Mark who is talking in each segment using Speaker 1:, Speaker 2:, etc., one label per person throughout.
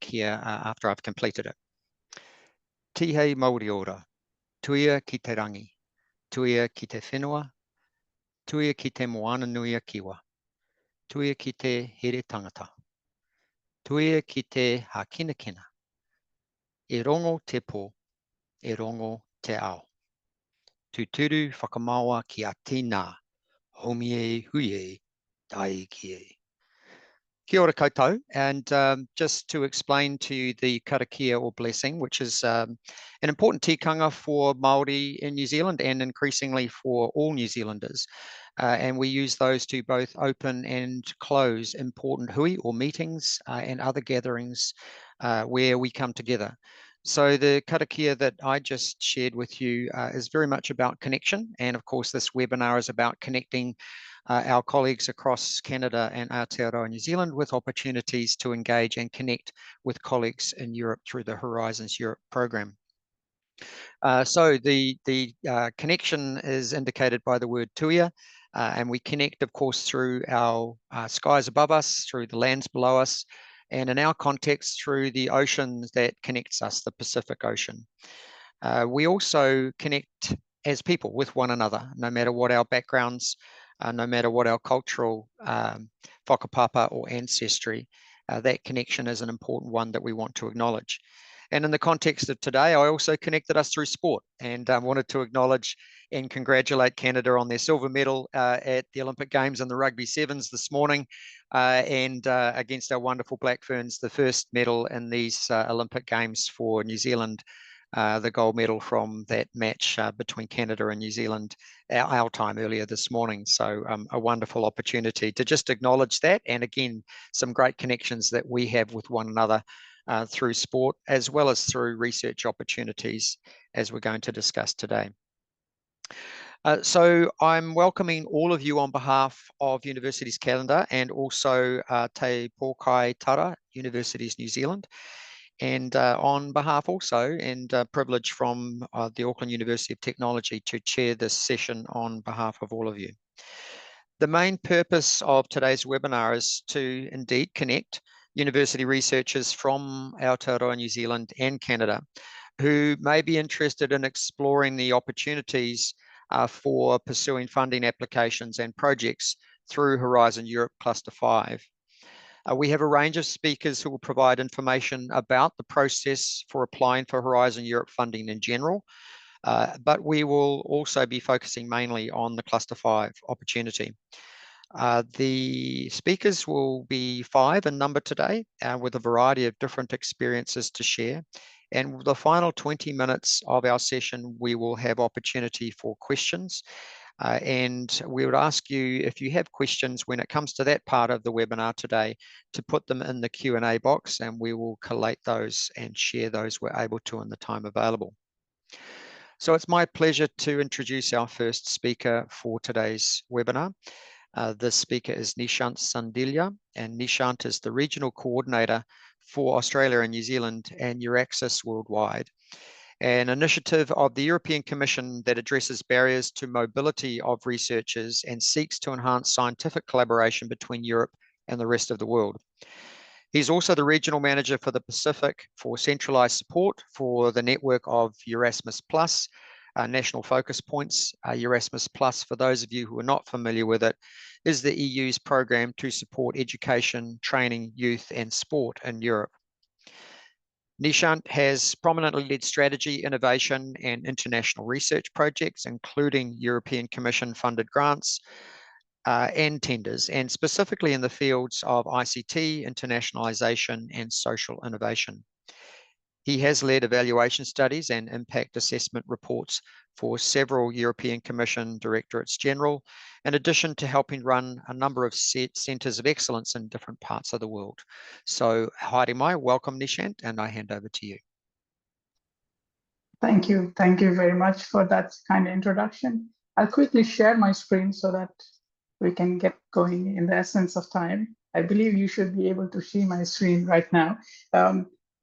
Speaker 1: here after I've completed it. Tihei Māori ora, tuia ki te rangi, tuia ki te whenua, tuia ki te moana nui a kiwa, tuia ki te here tangata, tuia ki te hakinakina, e rongo te pō, e rongo te ao. Tūturu whakamaua ki a tīnā, homie huie, dai ki e. Kia ora koutou, and just to explain to you the karakia or blessing, which is an important tikanga for Māori in New Zealand and increasingly for all New Zealanders. And we use those to both open and close important hui or meetings and other gatherings where we come together. So the karakia that I just shared with you is very much about connection. And of course, this webinar is about connecting our colleagues across Canada and Aotearoa New Zealand with opportunities to engage and connect with colleagues in Europe through the Horizons Europe program. So the connection is indicated by the word tuia, and we connect, of course, through our skies above us, through the lands below us, and in our context, through the ocean that connects us, the Pacific Ocean. We also connect as people with one another, no matter what our backgrounds, no matter what our cultural whakapapa or ancestry. That connection is an important one that we want to acknowledge. And in the context of today, I also connected us through sport and wanted to acknowledge and congratulate Canada on their silver medal at the Olympic Games in the Rugby Sevens this morning and against our wonderful Black Ferns, the first medal in these Olympic Games for New Zealand, the gold medal from that match between Canada and New Zealand, our time earlier this morning. So a wonderful opportunity to just acknowledge that. And again, some great connections that we have with one another through sport, as well as through research opportunities, as we're going to discuss today. So I'm welcoming all of you on behalf of Universities Calendar and also Te Pōkai Tara, Universities New Zealand. And on behalf also, and privilege from the Auckland University of Technology to chair this session on behalf of all of you. The main purpose of today's webinar is to indeed connect university researchers from Aotearoa New Zealand and Canada who may be interested in exploring the opportunities for pursuing funding applications and projects through Horizon Europe Cluster 5. We have a range of speakers who will provide information about the process for applying for Horizon Europe funding in general, but we will also be focusing mainly on the Cluster 5 opportunity. The speakers will be 5 in number today with a variety of different experiences to share. And the final 20 minutes of our session, we will have opportunity for questions. And we would ask you, if you have questions when it comes to that part of the webinar today, to put them in the Q&A box, and we will collate those and share those we're able to in the time available. So it's my pleasure to introduce our first speaker for today's webinar. This speaker is Nishant Sandilya, and Nishant is the Regional Coordinator for Australia and New Zealand and Euraxis Worldwide, an initiative of the European Commission that addresses barriers to mobility of researchers and seeks to enhance scientific collaboration between Europe and the rest of the world. He's also the Regional Manager for the Pacific for centralised support for the network of Erasmus Plus, national focus points. Erasmus Plus, for those of you who are not familiar with it, is the EU's program to support education, training, youth and sport in Europe. Nishant has prominently led strategy, innovation and international research projects, including European Commission funded grants and tenders, and specifically in the fields of ICT, internationalization and social innovation. He has led evaluation studies and impact assessment reports for several European Commission Directorates General, in addition to helping run a number of centres of excellence in different parts of the world. So, haere mai, welcome Nishant, and I hand over to you.
Speaker 2: Thank you. Thank you very much for that kind of introduction. I'll quickly share my screen so that we can get going in the essence of time. I believe you should be able to see my screen right now.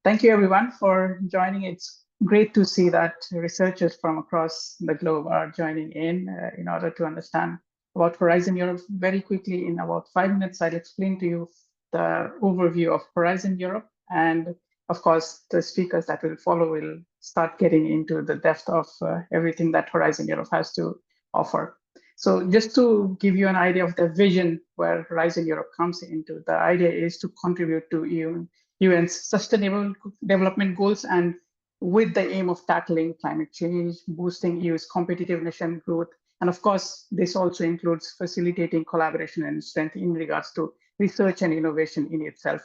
Speaker 2: Thank you everyone for joining. It's great to see that researchers from across the globe are joining in order to understand about Horizon Europe. Very quickly, in about 5 minutes, I'll explain to you the overview of Horizon Europe And of course, the speakers that will follow will start getting into the depth of everything that Horizon Europe has to offer. So just to give you an idea of the vision where Horizon Europe comes into, the idea is to contribute to UN's Sustainable Development Goals, and with the aim of tackling climate change, boosting EU's competitiveness and growth. And of course, this also includes facilitating collaboration and strength in regards to research and innovation in itself.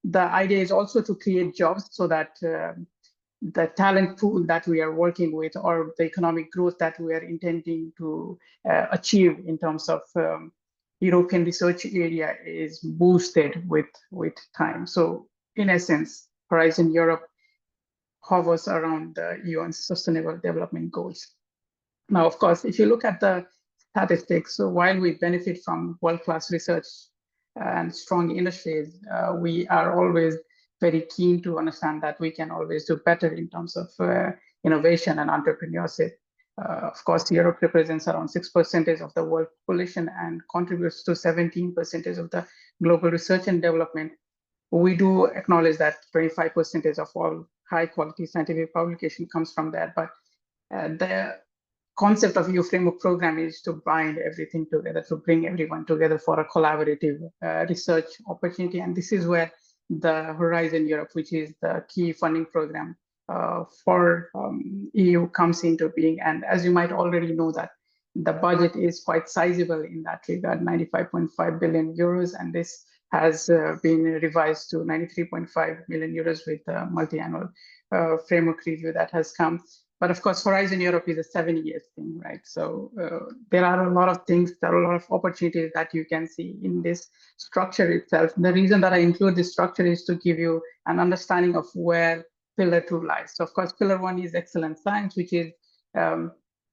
Speaker 2: The idea is also to create jobs so that the talent pool that we are working with, or the economic growth that we are intending to achieve in terms of European research area, is boosted with time. So in essence, Horizon Europe hovers around the UN's Sustainable Development Goals. Now, of course, if you look at the statistics, so while we benefit from world-class research and strong industries, we are always very keen to understand that we can always do better in terms of innovation and entrepreneurship. Of course, Europe represents around 6% of the world population and contributes to 17% of the global research and development. We do acknowledge that 25% of all high quality scientific publication comes from there, but the concept of EU Framework Program is to bind everything together, to bring everyone together for a collaborative research opportunity. And this is where the Horizon Europe, which is the key funding program for EU, comes into being. And as you might already know, that the budget is quite sizable in that regard, 95.5 billion euros, and this has been revised to 93.5 million euros with the multi-annual framework review that has come. But of course, Horizon Europe is a 7-year thing, right? So there are a lot of things, there are a lot of opportunities that you can see in this structure itself. The reason that I include this structure is to give you an understanding of where Pillar 2 lies. So of course, Pillar 1 is excellent science, which is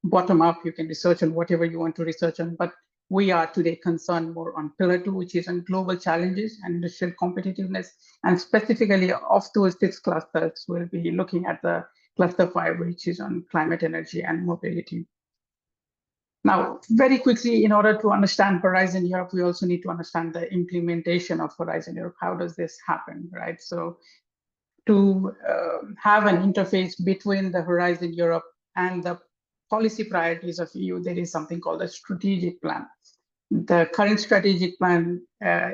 Speaker 2: bottom up. You can research on whatever you want to research on, but we are today concerned more on Pillar 2, which is on global challenges and industrial competitiveness. And specifically of those 6 clusters, we'll be looking at the Cluster 5, which is on climate, energy, and mobility. Now, very quickly, in order to understand Horizon Europe, we also need to understand the implementation of Horizon Europe. How does this happen, right? So to have an interface between the Horizon Europe and the policy priorities of EU, there is something called a strategic plan. The current strategic plan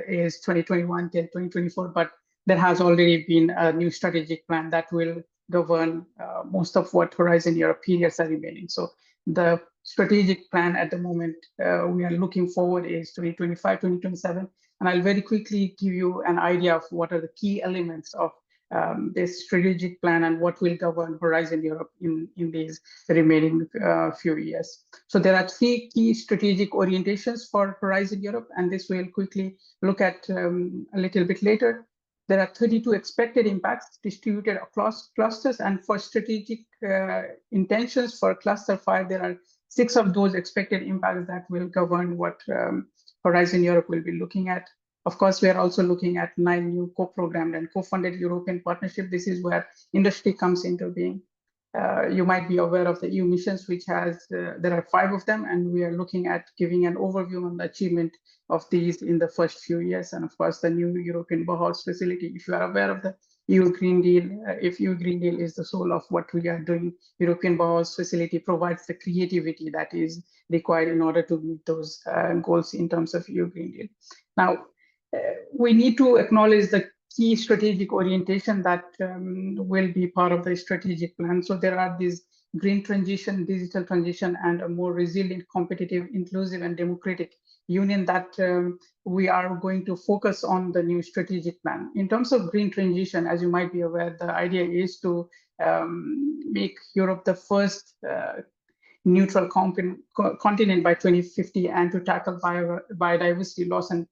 Speaker 2: is 2021 till 2024, but there has already been a new strategic plan that will govern most of what Horizon Europe periods are remaining. So the strategic plan at the moment we are looking forward is 2025, 2027. And I'll very quickly give you an idea of what are the key elements of this strategic plan and what will govern Horizon Europe in these remaining few years. So there are 3 key strategic orientations for Horizon Europe, and this we'll quickly look at a little bit later. There are 32 expected impacts distributed across clusters, and for strategic intentions for Cluster 5, there are 6 of those expected impacts that will govern what Horizon Europe will be looking at. Of course, we are also looking at 9 new co-programmed and co-funded European partnerships. This is where industry comes into being. You might be aware of the EU missions, which has, there are 5 of them, and we are looking at giving an overview on the achievement of these in the first few years. And of course, the new European Bauhaus facility, if you are aware of the EU Green Deal, if EU Green Deal is the soul of what we are doing, European Bauhaus facility provides the creativity that is required in order to meet those goals in terms of EU Green Deal. Now, we need to acknowledge the key strategic orientation that will be part of the strategic plan. So there are these green transition, digital transition, and a more resilient, competitive, inclusive, and democratic union that we are going to focus on the new strategic plan. In terms of green transition, as you might be aware, the idea is to make Europe the first neutral continent by 2050 and to tackle biodiversity loss and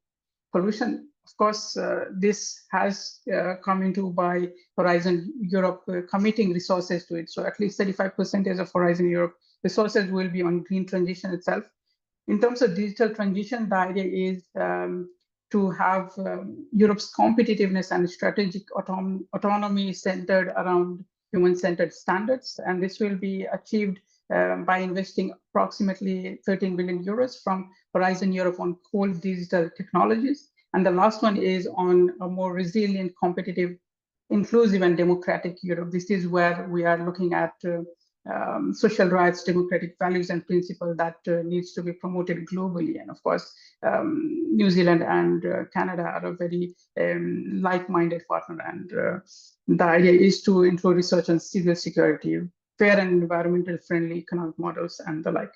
Speaker 2: pollution. Of course, this has come into by Horizon Europe committing resources to it. So at least 35% of Horizon Europe resources will be on green transition itself. In terms of digital transition, the idea is to have Europe's competitiveness and strategic autonomy centered around human-centered standards. And this will be achieved by investing approximately 13 billion euros from Horizon Europe on core digital technologies. And the last one is on a more resilient, competitive, inclusive and democratic Europe. This is where we are looking at social rights, democratic values and principles that needs to be promoted globally. And of course, New Zealand and Canada are a very like-minded partner. And the idea is to include research on civil security, fair and environmental friendly economic models and the like.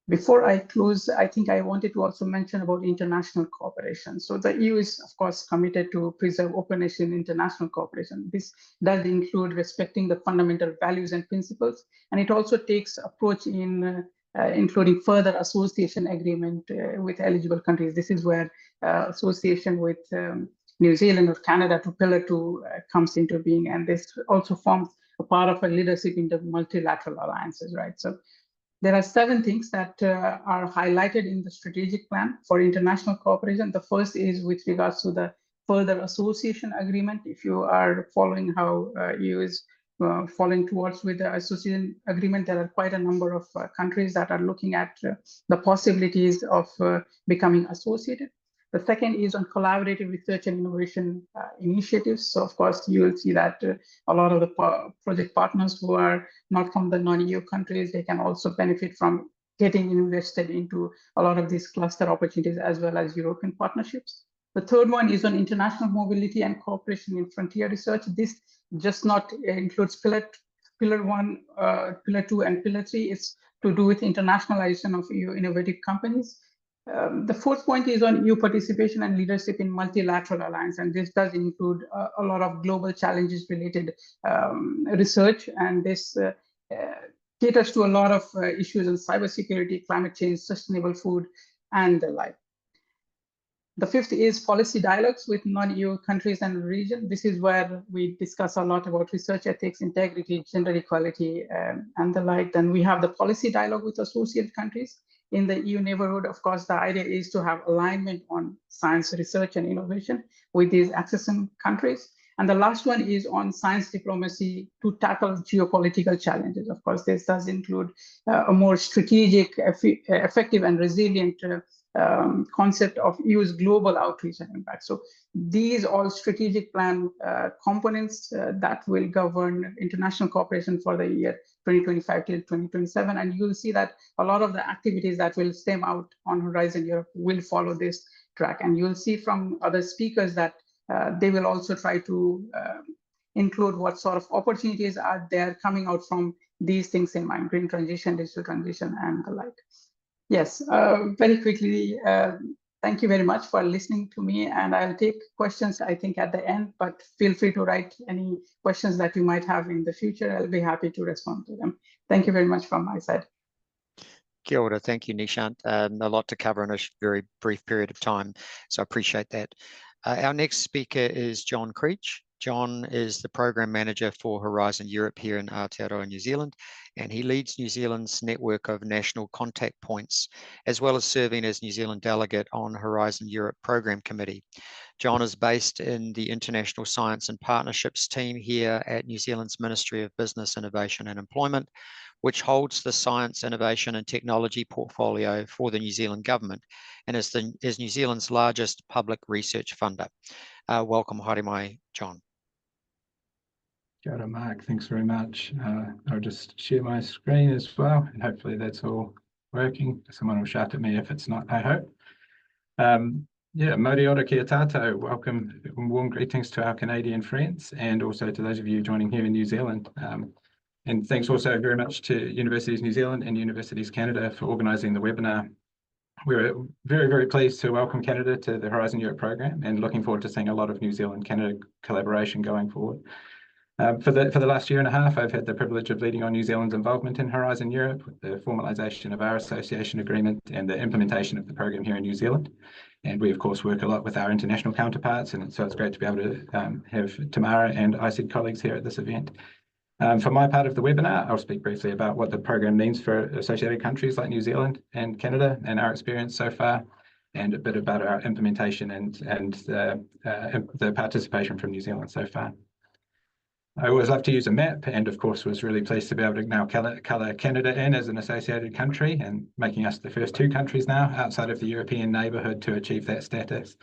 Speaker 2: Before I close, I think I wanted to also mention about international cooperation. So the EU is, of course, committed to preserve openness in international cooperation. This does include respecting the fundamental values and principles, and it also takes approach in including further association agreement with eligible countries. This is where association with New Zealand or Canada to Pillar 2 comes into being, and this also forms a part of a leadership in the multilateral alliances, right? So there are 7 things that are highlighted in the strategic plan for international cooperation. The first is with regards to the further association agreement. If you are following how EU is following towards with the association agreement, there are quite a number of countries that are looking at the possibilities of becoming associated. The second is on collaborative research and innovation initiatives. So of course, you will see that a lot of the project partners who are not from the non-EU countries, they can also benefit from getting invested into a lot of these cluster opportunities as well as European partnerships. The third one is on international mobility and cooperation in frontier research. This just not includes pillar 1, pillar 2, and pillar 3. It's to do with internationalization of EU innovative companies. The fourth point is on EU participation and leadership in multilateral alliance, and this does include a lot of global challenges related research, and this caters to a lot of issues in cybersecurity, climate change, sustainable food, and the like. The fifth is policy dialogues with non-EU countries and region. This is where we discuss a lot about research ethics, integrity, gender equality, and the like. Then we have the policy dialogue with associate countries. In the EU neighborhood, of course, the idea is to have alignment on science research and innovation with these accessing countries. And the last one is on science diplomacy to tackle geopolitical challenges. Of course, this does include a more strategic, effective, and resilient concept of EU's global outreach and impact. So these all strategic plan components that will govern international cooperation for the year 2025 till 2027. And you'll see that a lot of the activities that will stem out on Horizon Europe will follow this track. And you'll see from other speakers that they will also try to include what sort of opportunities are there coming out from these things in mind: green transition, digital transition, and the like. Yes, very quickly, thank you very much for listening to me, and I'll take questions, I think, at the end, but feel free to write any questions that you might have in the future. I'll be happy to respond to them. Thank you very much from my side.
Speaker 1: Kia ora. Thank you, Nishant. A lot to cover in a very brief period of time, so I appreciate that. Our next speaker is John Creech. John is the Program Manager for Horizon Europe here in Aotearoa, New Zealand, and he leads New Zealand's network of national contact points, as well as serving as New Zealand delegate on Horizon Europe Program Committee. John is based in the International Science and Partnerships team here at New Zealand's Ministry of Business, Innovation and Employment, which holds the science, innovation and technology portfolio for the New Zealand government and is New Zealand's largest public research funder. Welcome, haere mai, John.
Speaker 3: Kia ora, Mark. Thanks very much. I'll just share my screen as well, and hopefully that's all working. Someone will shout at me if it's not, I hope. Yeah, Mōre ora kia tātou. Welcome, warm greetings to our Canadian friends, and also to those of you joining here in New Zealand. And thanks also very much to Universities New Zealand and Universities Canada for organising the webinar. We're very, very pleased to welcome Canada to the Horizon Europe program, and looking forward to seeing a lot of New Zealand-Canada collaboration going forward. For the last year and a half, I've had the privilege of leading on New Zealand's involvement in Horizon Europe, with the formalisation of our association agreement and the implementation of the program here in New Zealand. And we, of course, work a lot with our international counterparts, and so it's great to be able to have Tamara and ICED colleagues here at this event. For my part of the webinar, I'll speak briefly about what the program means for associated countries like New Zealand and Canada and our experience so far, and a bit about our implementation and the participation from New Zealand so far. I always love to use a map, and of course was really pleased to be able to now colour Canada in as an associated country, and making us the first 2 countries now outside of the European neighbourhood to achieve that status.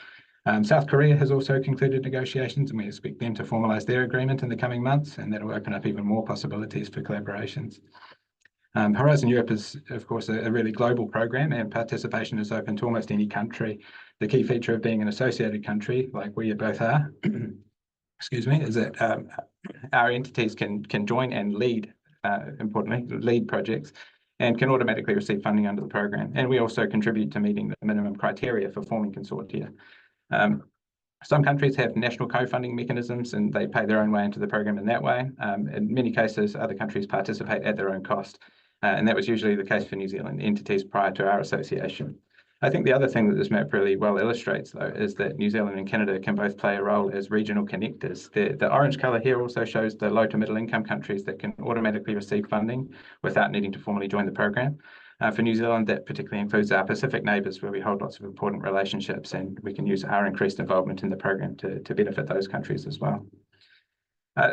Speaker 3: South Korea has also concluded negotiations, and we expect them to formalise their agreement in the coming months, and that will open up even more possibilities for collaborations. Horizon Europe is, of course, a really global program, and participation is open to almost any country. The key feature of being an associated country, like we both are, excuse me, is that our entities can join and lead, importantly, lead projects, and can automatically receive funding under the program. And we also contribute to meeting the minimum criteria for forming consortia. Some countries have national co-funding mechanisms, and they pay their own way into the program in that way. In many cases, other countries participate at their own cost. And that was usually the case for New Zealand entities prior to our association. I think the other thing that this map really well illustrates, though, is that New Zealand and Canada can both play a role as regional connectors. The orange colour here also shows the low to middle income countries that can automatically receive funding without needing to formally join the program. For New Zealand, that particularly includes our Pacific neighbours, where we hold lots of important relationships, and we can use our increased involvement in the program to benefit those countries as well.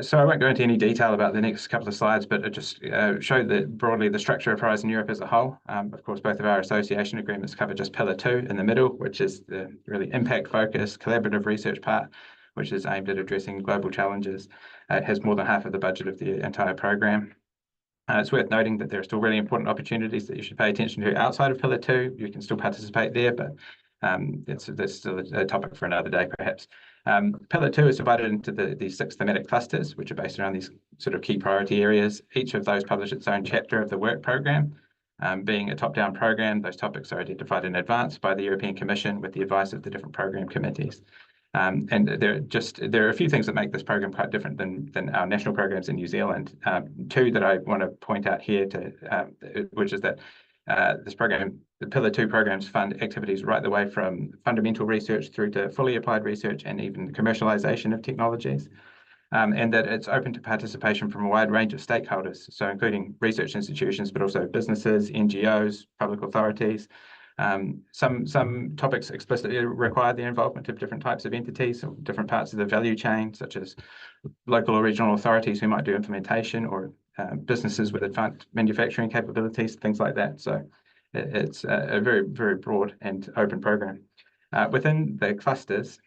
Speaker 3: So I won't go into any detail about the next couple of slides, but it just show that broadly the structure of Horizon Europe as a whole. Of course, both of our association agreements cover just Pillar 2 in the middle, which is the really impact-focused collaborative research part, which is aimed at addressing global challenges. It has more than half of the budget of the entire program. It's worth noting that there are still really important opportunities that you should pay attention to outside of Pillar 2. You can still participate there, but that's still a topic for another day, perhaps. Pillar 2 is divided into the 6 thematic clusters, which are based around these sort of key priority areas. Each of those publish its own chapter of the work program. Being a top-down program, those topics are identified in advance by the European Commission with the advice of the different program committees. And there are a few things that make this program quite different than our national programs in New Zealand. Two that I want to point out here, which is that this program, the Pillar 2 programs fund activities right the way from fundamental research through to fully applied research and even the commercialization of technologies. And that it's open to participation from a wide range of stakeholders, so including research institutions, but also businesses, NGOs, public authorities. Some topics explicitly require the involvement of different types of entities or different parts of the value chain, such as local or regional authorities who might do implementation, or businesses with advanced manufacturing capabilities, things like that. So it's a very, very broad and open program. Within the clusters,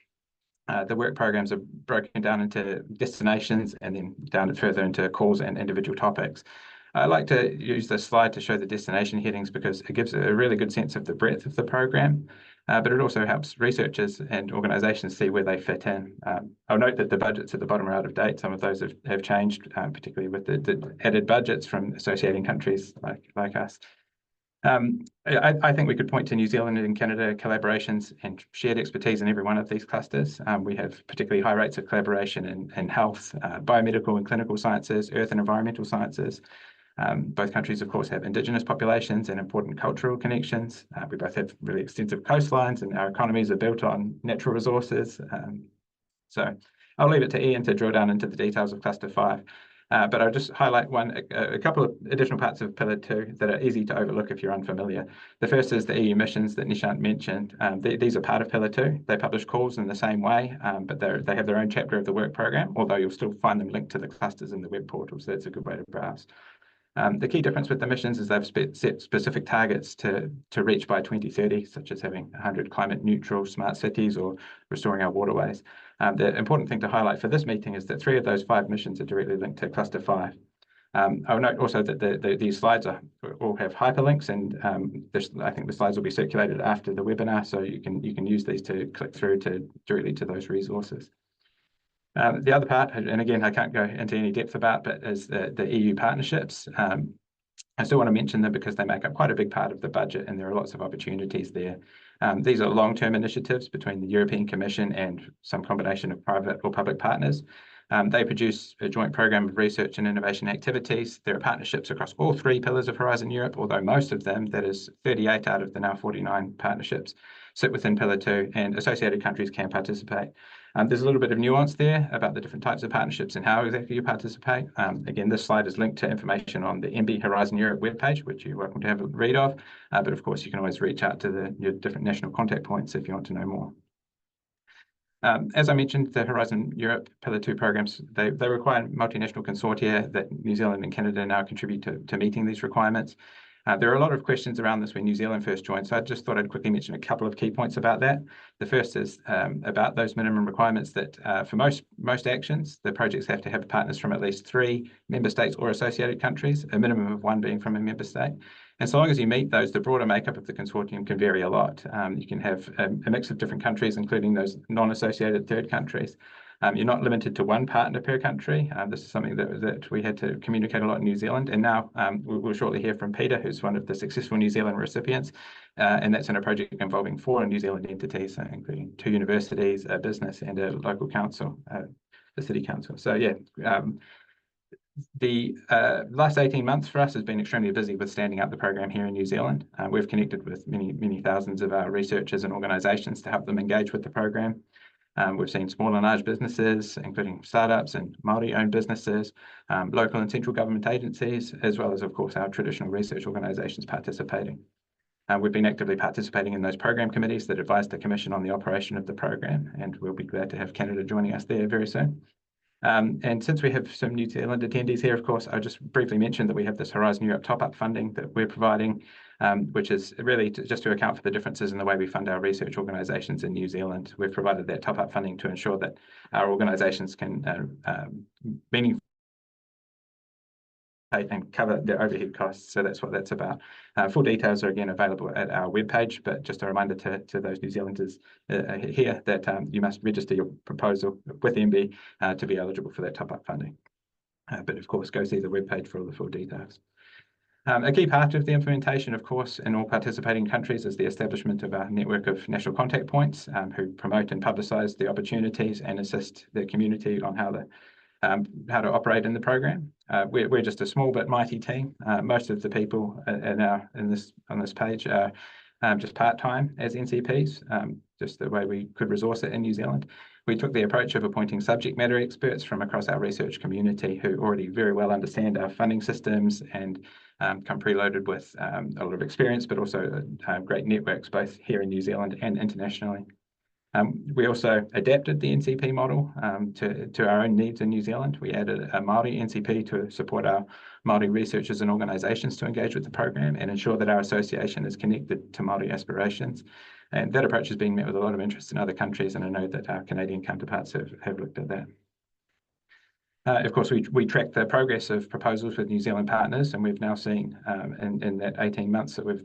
Speaker 3: the work programs are broken down into destinations and then down further into calls and individual topics. I like to use this slide to show the destination headings because it gives a really good sense of the breadth of the program, but it also helps researchers and organisations see where they fit in. I'll note that the budgets at the bottom are out of date. Some of those have changed, particularly with the added budgets from associating countries like us. I think we could point to New Zealand and Canada collaborations and shared expertise in every one of these clusters. We have particularly high rates of collaboration in health, biomedical and clinical sciences, earth and environmental sciences. Both countries, of course, have Indigenous populations and important cultural connections. We both have really extensive coastlines, and our economies are built on natural resources. So I'll leave it to Ian to drill down into the details of Cluster 5. But I'll just highlight a couple of additional parts of Pillar 2 that are easy to overlook if you're unfamiliar. The first is the EU missions that Nishant mentioned. These are part of Pillar 2. They publish calls in the same way, but they have their own chapter of the work program, although you'll still find them linked to the clusters in the web portal, so that's a good way to browse. The key difference with the missions is they've set specific targets to reach by 2030, such as having 100 climate neutral smart cities or restoring our waterways. The important thing to highlight for this meeting is that 3 of those 5 missions are directly linked to Cluster 5. I'll note also that these slides all have hyperlinks, and I think the slides will be circulated after the webinar, so you can use these to click through directly to those resources. The other part, and again, I can't go into any depth about, but is the EU partnerships. I still want to mention them because they make up quite a big part of the budget, and there are lots of opportunities there. These are long-term initiatives between the European Commission and some combination of private or public partners. They produce a joint program of research and innovation activities. There are partnerships across all 3 pillars of Horizon Europe, although most of them, that is 38 out of the now 49 partnerships, sit within Pillar 2, and associated countries can participate. There's a little bit of nuance there about the different types of partnerships and how exactly you participate. Again, this slide is linked to information on the MB Horizon Europe webpage, which you're welcome to have a read of. But of course, you can always reach out to your different national contact points if you want to know more. As I mentioned, the Horizon Europe Pillar 2 programs, they require multinational consortia that New Zealand and Canada now contribute to meeting these requirements. There are a lot of questions around this when New Zealand first joined, so I just thought I'd quickly mention a couple of key points about that. The first is about those minimum requirements that for most actions, the projects have to have partners from at least 3 member states or associated countries, a minimum of 1 being from a member state. And so long as you meet those, the broader makeup of the consortium can vary a lot. You can have a mix of different countries, including those non-associated third countries. You're not limited to 1 partner per country. This is something that we had to communicate a lot in New Zealand. And now we'll shortly hear from Peter, who's one of the successful New Zealand recipients. And that's in a project involving 4 New Zealand entities, including 2 universities, a business, and a local council, the city council. So yeah, the last 18 months for us has been extremely busy with standing up the program here in New Zealand. We've connected with many thousands of our researchers and organisations to help them engage with the program. We've seen small and large businesses, including startups and Māori-owned businesses, local and central government agencies, as well as, of course, our traditional research organisations participating. We've been actively participating in those program committees that advise the Commission on the operation of the program, and we'll be glad to have Canada joining us there very soon. And since we have some New Zealand attendees here, of course, I'll just briefly mention that we have this Horizon Europe top-up funding that we're providing, which is really just to account for the differences in the way we fund our research organisations in New Zealand. We've provided that top-up funding to ensure that our organisations can meaningfully and cover their overhead costs. So that's what that's about. Full details are again available at our webpage, but just a reminder to those New Zealanders here that you must register your proposal with MB to be eligible for that top-up funding. But of course, go see the webpage for all the full details. A key part of the implementation, of course, in all participating countries is the establishment of a network of national contact points who promote and publicise the opportunities and assist the community on how to operate in the program. We're just a small but mighty team. Most of the people on this page are just part-time as NCPs, just the way we could resource it in New Zealand. We took the approach of appointing subject matter experts from across our research community who already very well understand our funding systems and come preloaded with a lot of experience, but also great networks both here in New Zealand and internationally. We also adapted the NCP model to our own needs in New Zealand. We added a Māori NCP to support our Māori researchers and organisations to engage with the program and ensure that our association is connected to Māori aspirations. And that approach has been met with a lot of interest in other countries, and I know that our Canadian counterparts have looked at that. Of course, we track the progress of proposals with New Zealand partners, and we've now seen in that 18 months that we've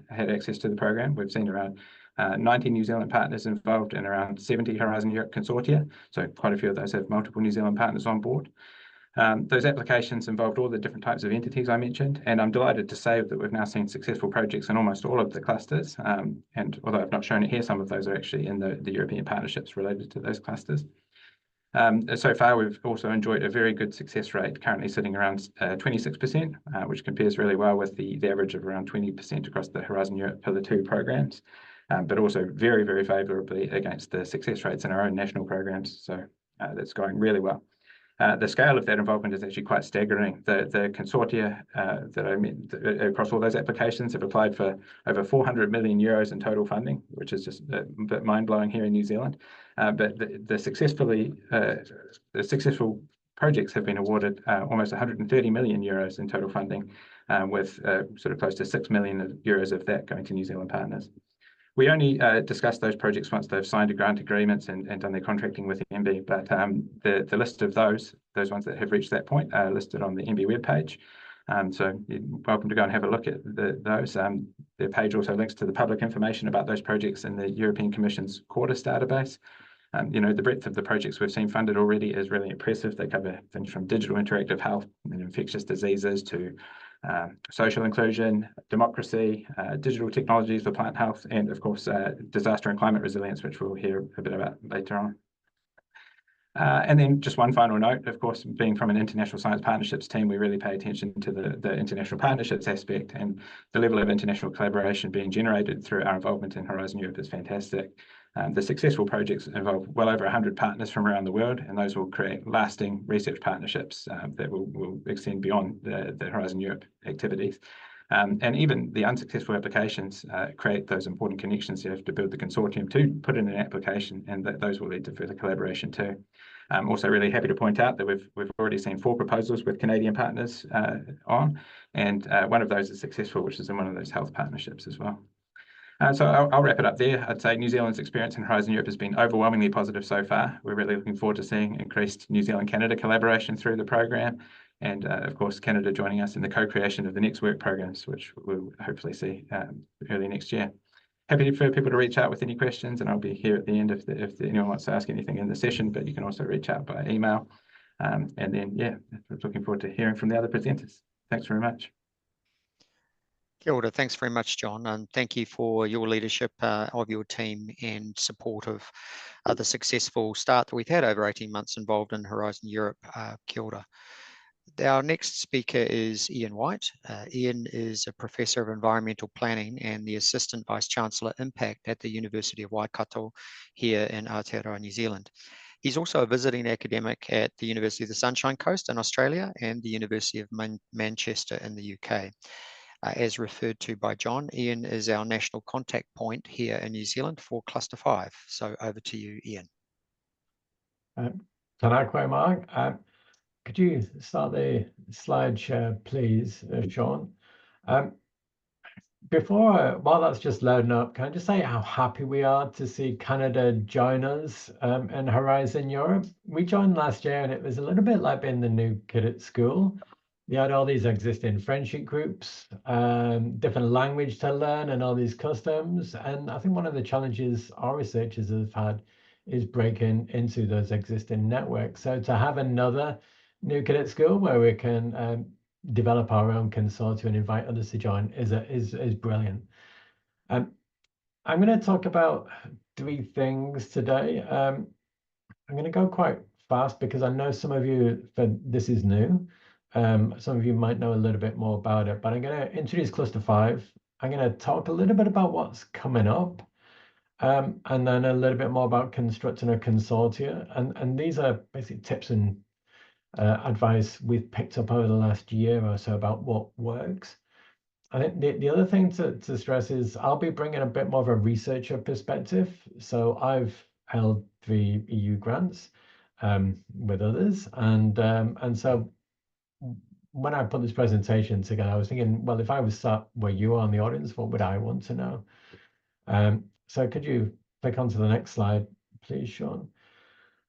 Speaker 3: had access to the program, we've seen around 90 New Zealand partners involved in around 70 Horizon Europe consortia. So quite a few of those have multiple New Zealand partners on board. Those applications involved all the different types of entities I mentioned, and I'm delighted to say that we've now seen successful projects in almost all of the clusters. And although I've not shown it here, some of those are actually in the European partnerships related to those clusters. So far, we've also enjoyed a very good success rate, currently sitting around 26%, which compares really well with the average of around 20% across the Horizon Europe Pillar 2 programs. But also very, very favourably against the success rates in our own national programs. So that's going really well. The scale of that involvement is actually quite staggering. The consortia that I meant across all those applications have applied for over 400 million euros in total funding, which is just a bit mind-blowing here in New Zealand. But the successful projects have been awarded almost 130 million euros in total funding, with sort of close to 6 million euros of that going to New Zealand partners. We only discuss those projects once they've signed a grant agreements and done their contracting with MB, but the list of those ones that have reached that point are listed on the MB webpage. So you're welcome to go and have a look at those. Their page also links to the public information about those projects in the European Commission's Quartus database. You know, the breadth of the projects we've seen funded already is really impressive. They cover things from digital interactive health and infectious diseases to social inclusion, democracy, digital technologies for plant health, and of course, disaster and climate resilience, which we'll hear a bit about later on. And then just one final note, of course, being from an international science partnerships team, we really pay attention to the international partnerships aspect, and the level of international collaboration being generated through our involvement in Horizon Europe is fantastic. The successful projects involve well over 100 partners from around the world, and those will create lasting research partnerships that will extend beyond the Horizon Europe activities. And even the unsuccessful applications create those important connections you have to build the consortium to put in an application, and those will lead to further collaboration too. I'm also really happy to point out that we've already seen 4 proposals with Canadian partners on, and one of those is successful, which is in one of those health partnerships as well. So I'll wrap it up there. I'd say New Zealand's experience in Horizon Europe has been overwhelmingly positive so far. We're really looking forward to seeing increased New Zealand-Canada collaboration through the program, and of course Canada joining us in the co-creation of the next work programs, which we'll hopefully see early next year. Happy for people to reach out with any questions, and I'll be here at the end if anyone wants to ask anything in the session, but you can also reach out by email. And then, yeah, looking forward to hearing from the other presenters. Thanks very much.
Speaker 1: Kia ora. Thanks very much, John, and thank you for your leadership of your team and support of the successful start that we've had over 18 months involved in Horizon Europe. Kia ora. Our next speaker is Ian White. Ian is a Professor of Environmental Planning and the Assistant Vice-Chancellor Impact at the University of Waikato here in Aotearoa, New Zealand. He's also a visiting academic at the University of the Sunshine Coast in Australia and the University of Manchester in the UK. As referred to by John, Ian is our national contact point here in New Zealand for Cluster 5. So over to you, Ian.
Speaker 4: Tēnā koe, Mark. Could you start the slide share, please, Sean? While that's just loading up, can I just say how happy we are to see Canada join us in Horizon Europe? We joined last year, and it was a little bit like being the new kid at school. You had all these existing friendship groups, different language to learn, and all these customs. And I think one of the challenges our researchers have had is breaking into those existing networks. So to have another new kid at school where we can develop our own consortium and invite others to join is brilliant. I'm going to talk about 3 things today. I'm going to go quite fast because I know some of you, this is new. Some of you might know a little bit more about it, but I'm going to introduce Cluster 5. I'm going to talk a little bit about what's coming up, and then a little bit more about constructing a consortia. And these are basically tips and advice we've picked up over the last year or so about what works. I think the other thing to stress is I'll be bringing a bit more of a researcher perspective. So I've held 3 EU grants with others, and so when I put this presentation together, I was thinking, well, if I was sat where you are in the audience, what would I want to know? So could you click onto the next slide, please, Sean?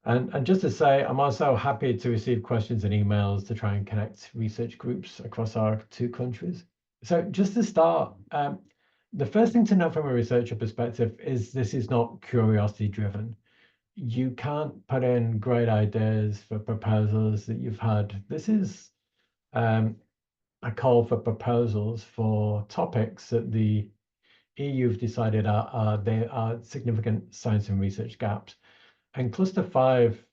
Speaker 4: And just to say, I'm also happy to receive questions and emails to try and connect research groups across our 2 countries. So just to start, the first thing to know from a researcher perspective is this is not curiosity driven. You can't put in great ideas for proposals that you've had. This is a call for proposals for topics that the EU have decided there are significant science and research gaps. And Cluster 5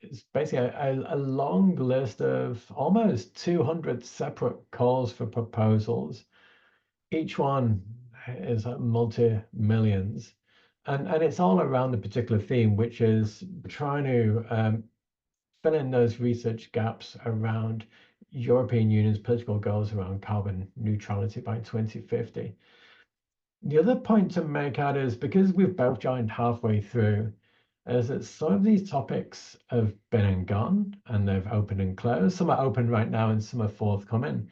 Speaker 4: is basically a long list of almost 200 separate calls for proposals. Each one is multi-millions. And it's all around the particular theme, which is trying to fill in those research gaps around European Union's political goals around carbon neutrality by 2050. The other point to make out is because we've both joined halfway through, is that some of these topics have been and gone, and they've opened and closed. Some are open right now and some are forthcoming.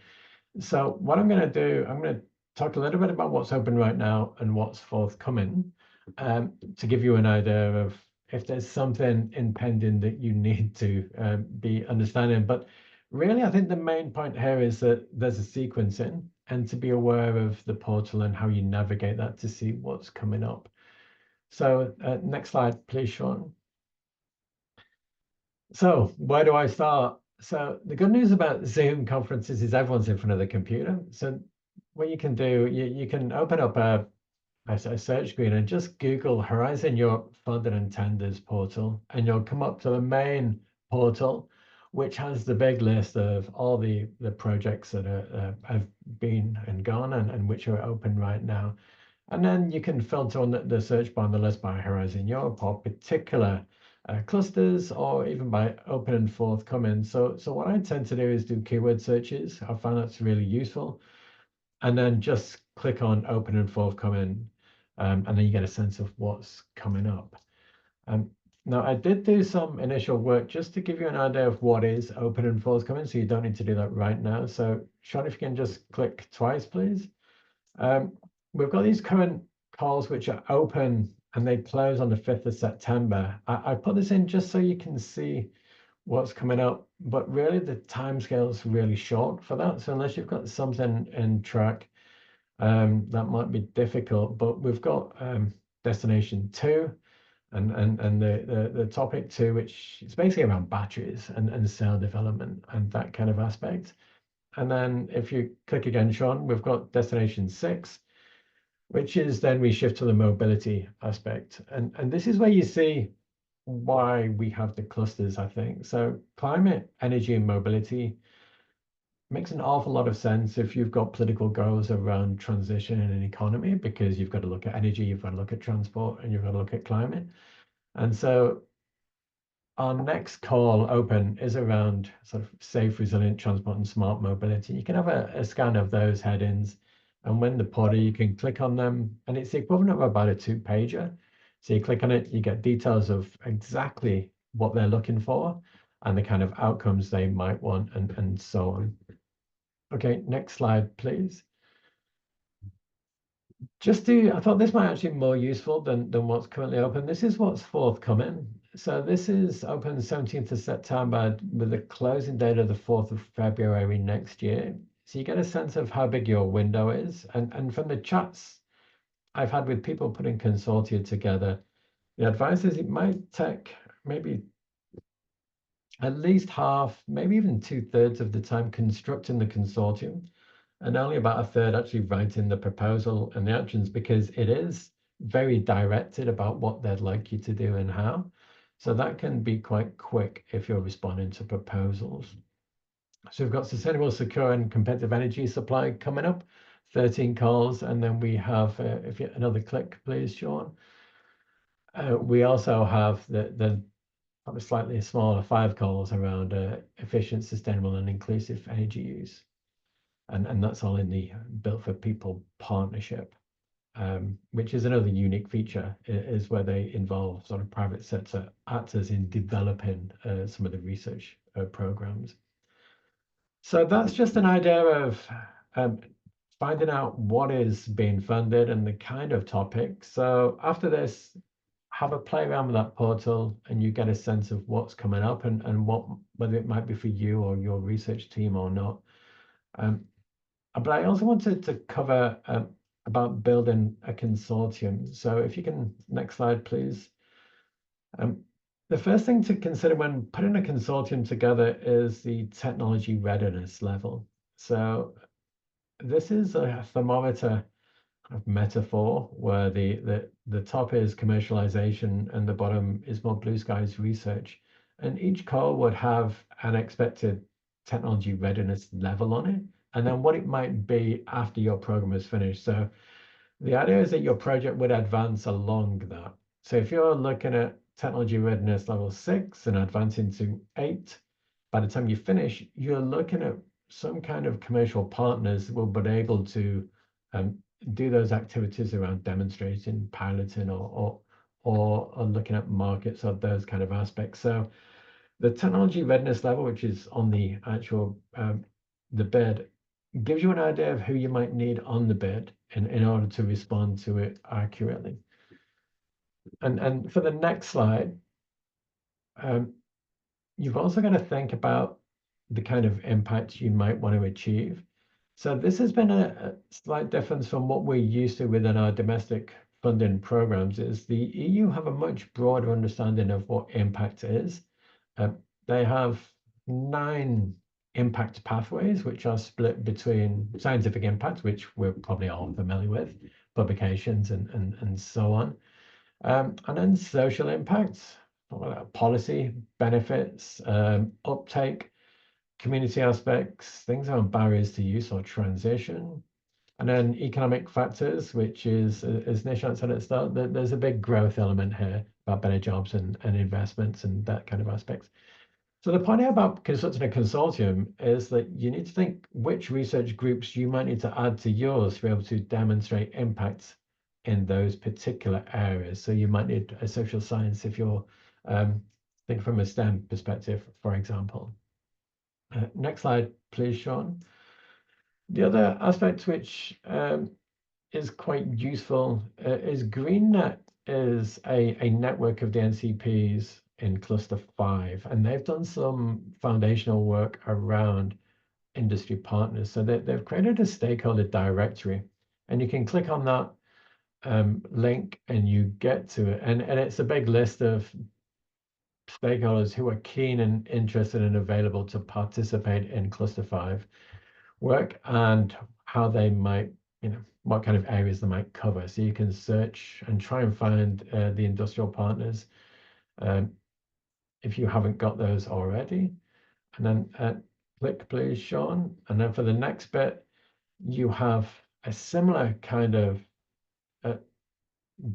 Speaker 4: So what I'm going to do, I'm going to talk a little bit about what's open right now and what's forthcoming, to give you an idea of if there's something impending that you need to be understanding. But really, I think the main point here is that there's a sequencing, and to be aware of the portal and how you navigate that to see what's coming up. So next slide, please, Sean. So where do I start? So the good news about Zoom conferences is everyone's in front of the computer. So what you can do, you can open up a search screen and just Google Horizon Europe Funding and Tenders portal, and you'll come up to the main portal, which has the big list of all the projects that have been and gone and which are open right now. And then you can filter on the search bar on the list by Horizon Europe or particular clusters, or even by open and forthcoming. So what I tend to do is do keyword searches. I find that's really useful. And then just click on open and forthcoming, and then you get a sense of what's coming up. Now, I did do some initial work just to give you an idea of what is open and forthcoming, so you don't need to do that right now. So, Sean, if you can just click twice, please. We've got these current calls which are open and they close on the 5th of September. I put this in just so you can see what's coming up, but really the timescale is really short for that. So unless you've got something in track, that might be difficult. But we've got destination 2 and the topic 2, which is basically around batteries and cell development and that kind of aspect. And then if you click again, Sean, we've got destination 6, which is then we shift to the mobility aspect. And this is where you see why we have the clusters, I think. So climate, energy, and mobility makes an awful lot of sense if you've got political goals around transition in an economy, because you've got to look at energy, you've got to look at transport, and you've got to look at climate. And so our next call open is around sort of safe, resilient transport and smart mobility. You can have a scan of those headings, and when the podder, you can click on them, and it's the equivalent of about a 2-pager. So you click on it, you get details of exactly what they're looking for and the kind of outcomes they might want, and so on. Okay, next slide, please. I thought this might actually be more useful than what's currently open. This is what's forthcoming. So this is open 17th of September with a closing date of the 4th of February next year. So you get a sense of how big your window is. And from the chats I've had with people putting consortia together, the advice is it might take maybe at least half, maybe even 2/3 of the time constructing the consortium, and only about a third actually writing the proposal and the actions, because it is very directed about what they'd like you to do and how. So that can be quite quick if you're responding to proposals. So we've got sustainable, secure, and competitive energy supply coming up, 13 calls, and then we have, if you another click, please, Sean. We also have the probably slightly smaller 5 calls around efficient, sustainable, and inclusive energy use. And that's all in the Built for People partnership, which is another unique feature, is where they involve sort of private sector actors in developing some of the research programs. So that's just an idea of finding out what is being funded and the kind of topic. So after this, have a play around with that portal and you get a sense of what's coming up and whether it might be for you or your research team or not. But I also wanted to cover about building a consortium. So if you can, next slide, please. The first thing to consider when putting a consortium together is the technology readiness level. So this is a thermometer kind of metaphor where the top is commercialization and the bottom is more blue skies research. And each call would have an expected technology readiness level on it, and then what it might be after your program is finished. So the idea is that your project would advance along that. So if you're looking at technology readiness level 6 and advancing to 8, by the time you finish, you're looking at some kind of commercial partners will be able to do those activities around demonstrating, piloting, or looking at markets or those kind of aspects. So the technology readiness level, which is on the actual the bid, gives you an idea of who you might need on the bid in order to respond to it accurately. And for the next slide, you've also got to think about the kind of impact you might want to achieve. So this has been a slight difference from what we're used to within our domestic funding programs. Is the EU have a much broader understanding of what impact is. They have 9 impact pathways, which are split between scientific impact, which we're probably all familiar with, publications and so on. And then social impacts, policy, benefits, uptake, community aspects, things around barriers to use or transition. And then economic factors, which is, as Nishant said at the start, there's a big growth element here about better jobs and investments and that kind of aspects. So the point here about constructing a consortium is that you need to think which research groups you might need to add to yours to be able to demonstrate impact in those particular areas. So you might need a social science if you're Think from a STEM perspective, for example. Next slide, please, Sean. The other aspect which is quite useful is GreenNet is a network of the NCPs in Cluster 5, and they've done some foundational work around industry partners. So they've created a stakeholder directory, and you can click on that link and you get to it. And it's a big list of stakeholders who are keen and interested and available to participate in Cluster 5 work, and how they might, what kind of areas they might cover. So you can search and try and find the industrial partners if you haven't got those already. And then click, please, Sean. And then for the next bit, you have a similar kind of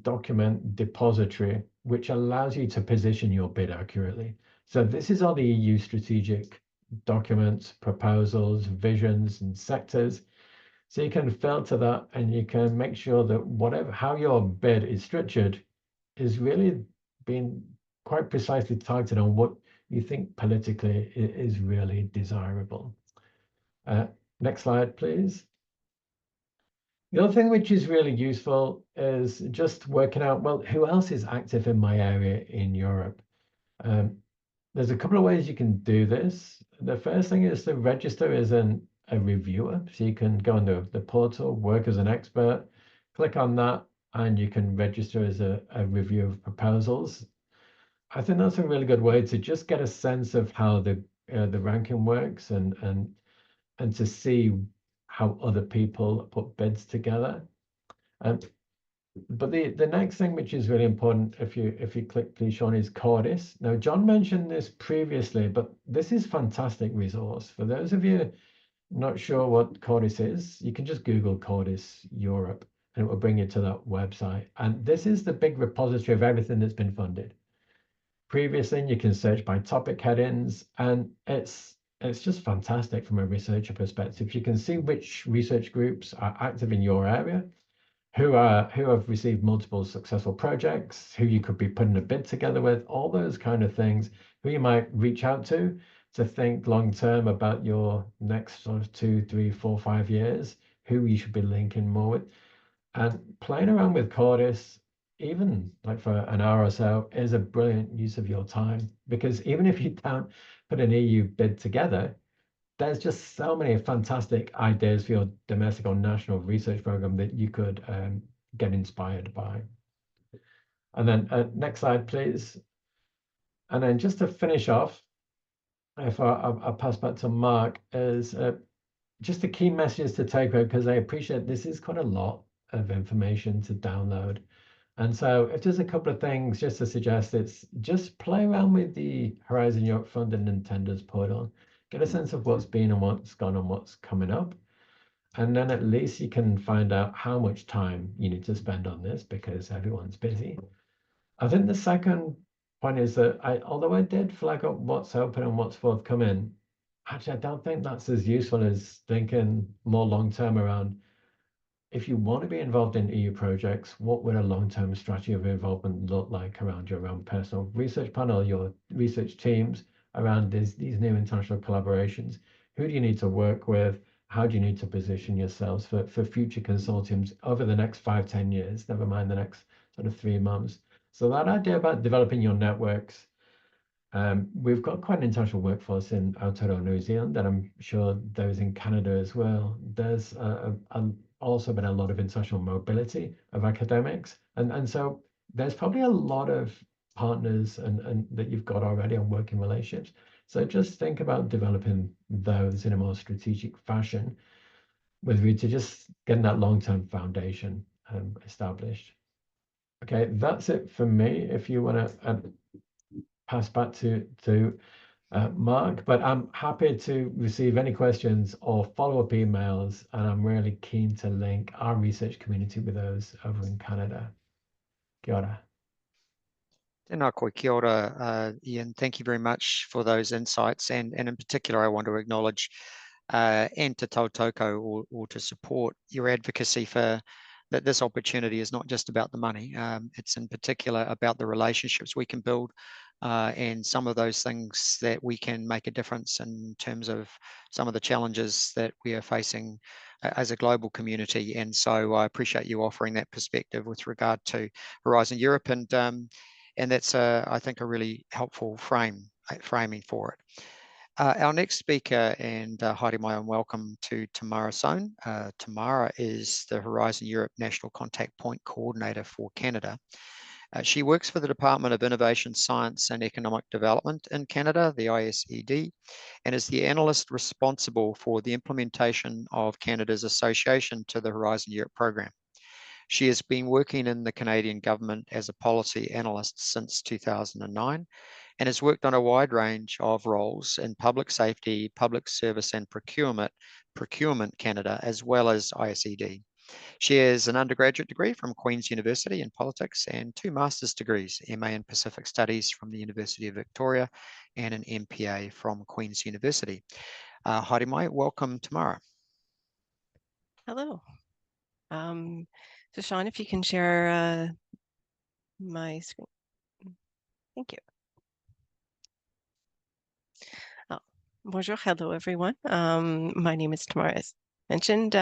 Speaker 4: document depository, which allows you to position your bid accurately. So this is all the EU strategic documents, proposals, visions, and sectors. So you can filter that, and you can make sure that how your bid is structured is really being quite precisely targeted on what you think politically is really desirable. Next slide, please. The other thing which is really useful is just working out, well, who else is active in my area in Europe? There's a couple of ways you can do this. The first thing is to register as a reviewer. So you can go on the portal, work as an expert, click on that, and you can register as a reviewer of proposals. I think that's a really good way to just get a sense of how the ranking works and to see how other people put bids together. But the next thing which is really important, if you click, please, Sean, is Cordis. Now, John mentioned this previously, but this is a fantastic resource. For those of you not sure what Cordis is, you can just Google Cordis Europe, and it will bring you to that website. And this is the big repository of everything that's been funded. Previously, you can search by topic headings, and it's just fantastic from a researcher perspective. You can see which research groups are active in your area, who have received multiple successful projects, who you could be putting a bid together with, all those kind of things, who you might reach out to think long-term about your next sort of 2, 3, 4, 5 years, who you should be linking more with. And playing around with Cordis, even like for an hour or so, is a brilliant use of your time, because even if you don't put an EU bid together, there's just so many fantastic ideas for your domestic or national research program that you could get inspired by. And then next slide, please. And then just to finish off, if I'll pass back to Mark, is just the key messages to take away, because I appreciate this is quite a lot of information to download. And so if there's a couple of things just to suggest, it's just play around with the Horizon Europe Funding and Tenders portal. Get a sense of what's been and what's gone and what's coming up. And then at least you can find out how much time you need to spend on this, because everyone's busy. I think the second point is that although I did flag up what's open and what's forthcoming, actually I don't think that's as useful as thinking more long-term around, if you want to be involved in EU projects, what would a long-term strategy of involvement look like around your own personal research panel, your research teams, around these new international collaborations? Who do you need to work with? How do you need to position yourselves for future consortiums over the next 5, 10 years, never mind the next sort of 3 months? So that idea about developing your networks, we've got quite an international workforce in Aotearoa, New Zealand, and I'm sure those in Canada as well. There's also been a lot of international mobility of academics, and so there's probably a lot of partners and that you've got already on working relationships. So just think about developing those in a more strategic fashion, with view to just getting that long-term foundation established. Okay, that's it for me. If you want to pass back to Mark, but I'm happy to receive any questions or follow-up emails, and I'm really keen to link our research community with those over in Canada. Kia ora.
Speaker 1: Tēnā koe, kia ora, Ian. Thank you very much for those insights. And in particular, I want to acknowledge and to tautoko or to support your advocacy for that this opportunity is not just about the money. It's in particular about the relationships we can build and some of those things that we can make a difference in terms of some of the challenges that we are facing as a global community. And so I appreciate you offering that perspective with regard to Horizon Europe, and that's I think a really helpful framing for it. Our next speaker, and Heidi, my own welcome to Tamara Sohn. Tamara is the Horizon Europe National Contact Point Coordinator for Canada. She works for the Department of Innovation, Science and Economic Development in Canada, the ISED, and is the analyst responsible for the implementation of Canada's association to the Horizon Europe program. She has been working in the Canadian government as a policy analyst since 2009 and has worked on a wide range of roles in public safety, public service and procurement Canada, as well as ISED. She has an undergraduate degree from Queen's University in politics and 2 master's degrees, MA in Pacific Studies from the University of Victoria and an MPA from Queen's University. Heidi Mai, welcome, Tamara.
Speaker 5: Hello. So Sean, if you can share my screen. Thank you. Oh, bonjour, hello everyone. My name is Tamara, as mentioned.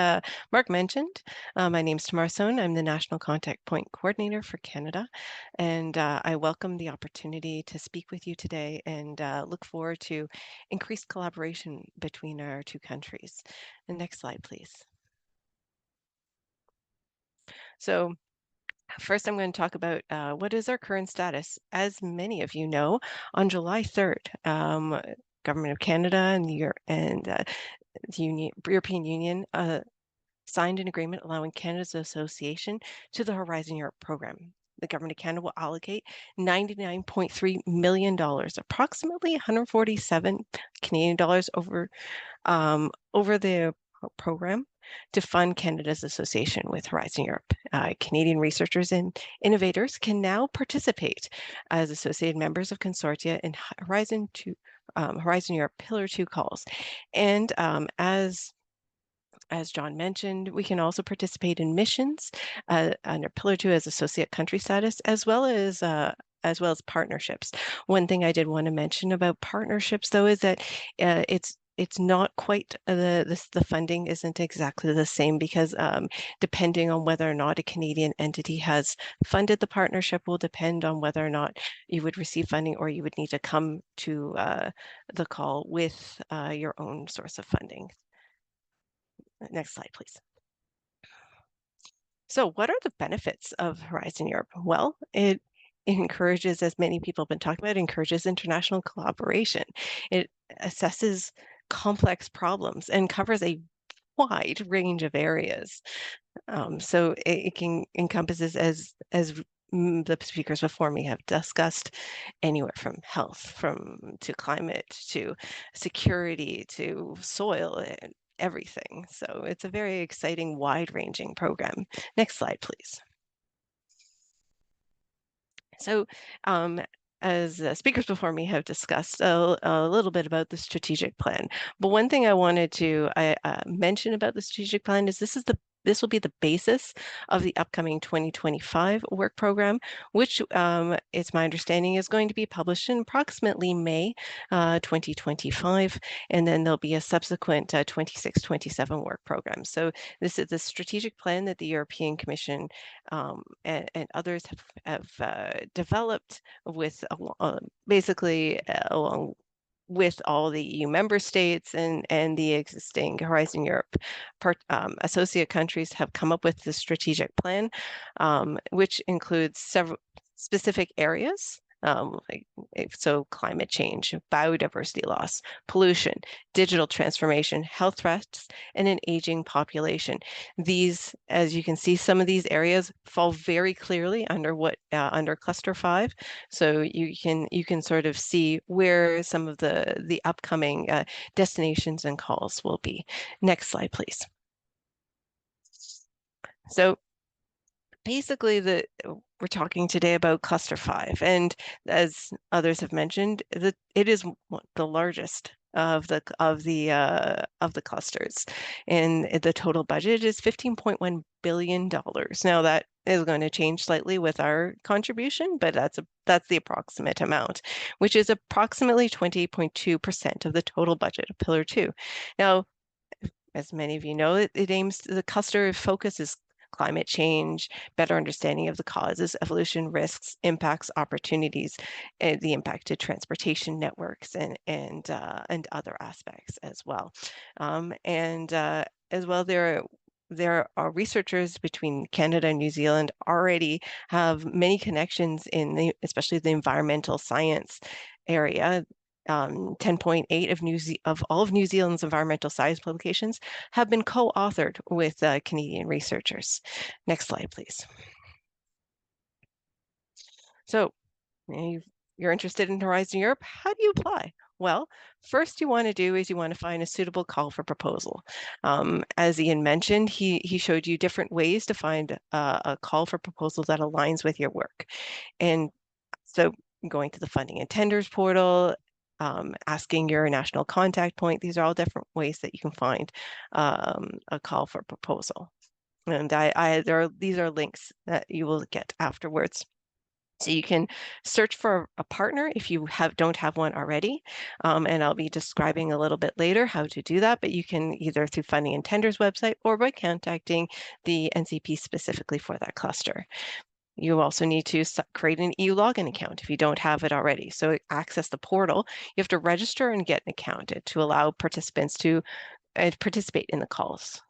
Speaker 5: Mark mentioned. My name is Tamara Sohn. I'm the National Contact Point Coordinator for Canada, and I welcome the opportunity to speak with you today and look forward to increased collaboration between our 2 countries. The next slide, please. So first, I'm going to talk about what is our current status. As many of you know, on July 3rd, Government of Canada and the European Union signed an agreement allowing Canada's association to the Horizon Europe program. The Government of Canada will allocate $99.3 million, approximately 147 Canadian dollars over the program to fund Canada's association with Horizon Europe. Canadian researchers and innovators can now participate as associated members of consortia in Horizon Europe Pillar 2 calls. And as John mentioned, we can also participate in missions under Pillar 2 as associate country status, as well as partnerships. One thing I did want to mention about partnerships, though, is that it's not quite the funding isn't exactly the same, because depending on whether or not a Canadian entity has funded the partnership will depend on whether or not you would receive funding, or you would need to come to the call with your own source of funding. Next slide, please. So what are the benefits of Horizon Europe? Well, it encourages, as many people have been talking about, encourages international collaboration. It assesses complex problems and covers a wide range of areas. So it can encompasses, as the speakers before me have discussed, anywhere from health, to climate, to security, to soil, everything. So it's a very exciting, wide-ranging program. Next slide, please. So as speakers before me have discussed a little bit about the strategic plan, but one thing I wanted to mention about the strategic plan is this will be the basis of the upcoming 2025 work program, which it's my understanding is going to be published in approximately May 2025, and then there'll be a subsequent 26-27 work program. So this is the strategic plan that the European Commission and others have developed with basically along with all the EU member states and the existing Horizon Europe associate countries have come up with the strategic plan, which includes several specific areas. So climate change, biodiversity loss, pollution, digital transformation, health threats, and an aging population. These, as you can see, some of these areas fall very clearly under under Cluster 5. So you can sort of see where some of the upcoming destinations and calls will be. Next slide, please. So basically, we're talking today about Cluster 5, and as others have mentioned, it is the largest of the clusters, and the total budget is $15.1 billion. Now that is going to change slightly with our contribution, but that's the approximate amount, which is approximately 20.2% of the total budget of Pillar 2. Now, as many of you know, the cluster focus is climate change, better understanding of the causes, evolution, risks, impacts, opportunities, and the impact to transportation networks and other aspects as well. As well, there are researchers between Canada and New Zealand already have many connections in especially the environmental science area. 10.8 of all of New Zealand's environmental science publications have been co-authored with Canadian researchers. Next slide, please. So you're interested in Horizon Europe. How do you apply? Well, first you want to do is you want to find a suitable call for proposal. As Ian mentioned, he showed you different ways to find a call for proposal that aligns with your work. And so going to the funding and tenders portal, asking your national contact point, these are all different ways that you can find a call for proposal. And these are links that you will get afterwards. So you can search for a partner if you don't have one already, and I'll be describing a little bit later how to do that, but you can either through Funding and Tenders website or by contacting the NCP specifically for that cluster. You also need to create an EU login account if you don't have it already. So access the portal, you have to register and get an account to allow participants to participate in the calls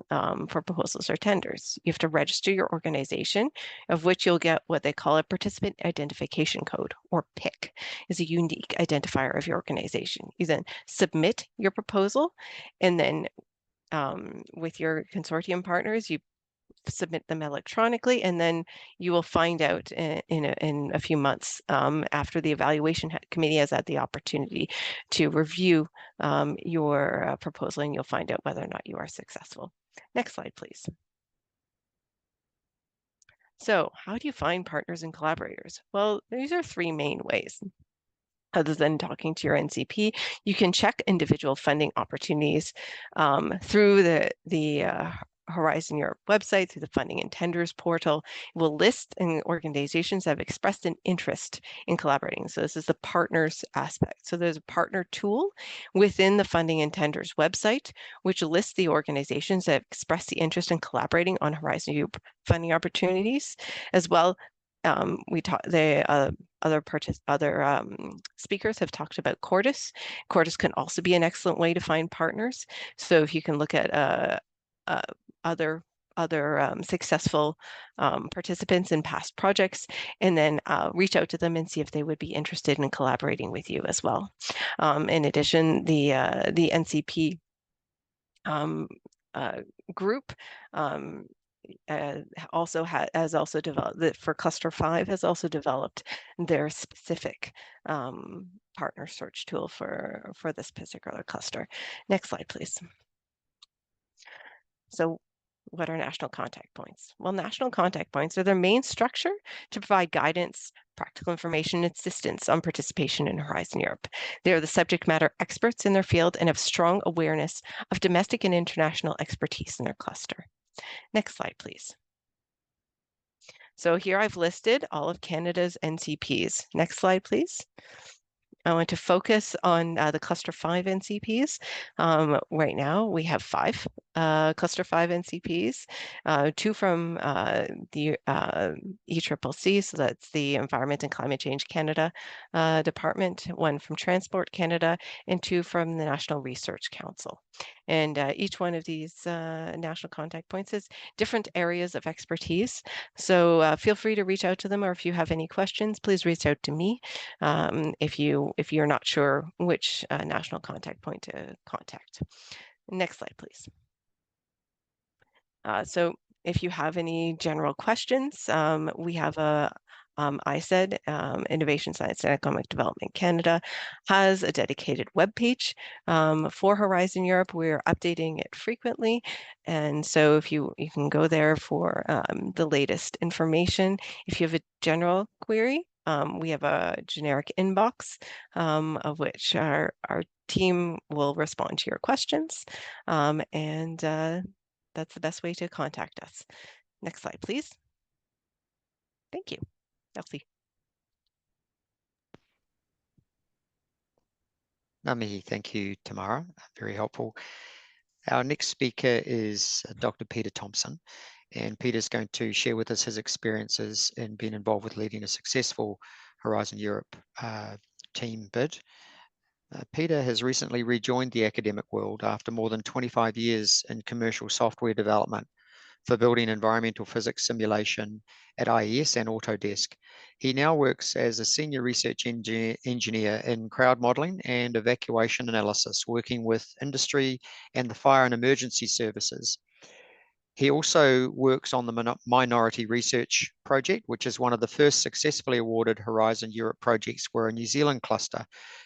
Speaker 5: for proposals or tenders. You have to register your organization, of which you'll get what they call a participant identification code, or PIC, is a unique identifier of your organization. You then submit your proposal, and then with your consortium partners, you submit them electronically, and then you will find out in a few months after the evaluation committee has had the opportunity to review your proposal, and you'll find out whether or not you are successful. Next slide, please. So how do you find partners and collaborators? Well, these are three main ways. Other than talking to your NCP, you can check individual funding opportunities through the Horizon Europe website, through the Funding and Tenders portal. It will list organizations that have expressed an interest in collaborating. So this is the partners aspect. So there's a partner tool within the Funding and Tenders website, which lists the organizations that have expressed the interest in collaborating on Horizon Europe funding opportunities. As well, other speakers have talked about Cordis. Cordis can also be an excellent way to find partners. So if you can look at other successful participants in past projects, and then reach out to them and see if they would be interested in collaborating with you as well. In addition, the NCP group has also developed for Cluster 5 has also developed their specific partner search tool for this particular cluster. Next slide, please. So what are national contact points? Well, national contact points are their main structure to provide guidance, practical information, and assistance on participation in Horizon Europe. They are the subject matter experts in their field and have strong awareness of domestic and international expertise in their cluster. Next slide, please. So here I've listed all of Canada's NCPs. Next slide, please. I want to focus on the Cluster 5 NCPs. Right now, we have 5 Cluster 5 NCPs, 2 from the ECCC, so that's the Environment and Climate Change Canada Department, 1 from Transport Canada, and 2 from the National Research Council. And each one of these national contact points is different areas of expertise. So feel free to reach out to them, or if you have any questions, please reach out to me if you're not sure which national contact point to contact. Next slide, please. So if you have any general questions, we have a ISED, Innovation, Science and Economic Development Canada, has a dedicated webpage for Horizon Europe. We're updating it frequently. And so if you can go there for the latest information. If you have a general query, we have a generic inbox of which our team will respond to your questions, and that's the best way to contact us. Next slide, please. Thank you. Merci.
Speaker 1: Nami, thank you, Tamara. Very helpful. Our next speaker is Dr. Peter Thompson, and Peter's going to share with us his experiences in being involved with leading a successful Horizon Europe team bid. Peter has recently rejoined the academic world after more than 25 years in commercial software development for building environmental physics simulation at IES and Autodesk. He now works as a senior research engineer in crowd modeling and evacuation analysis, working with industry and the fire and emergency services. He also works on the Minority Research Project, which is one of the first successfully awarded Horizon Europe projects where a New Zealand cluster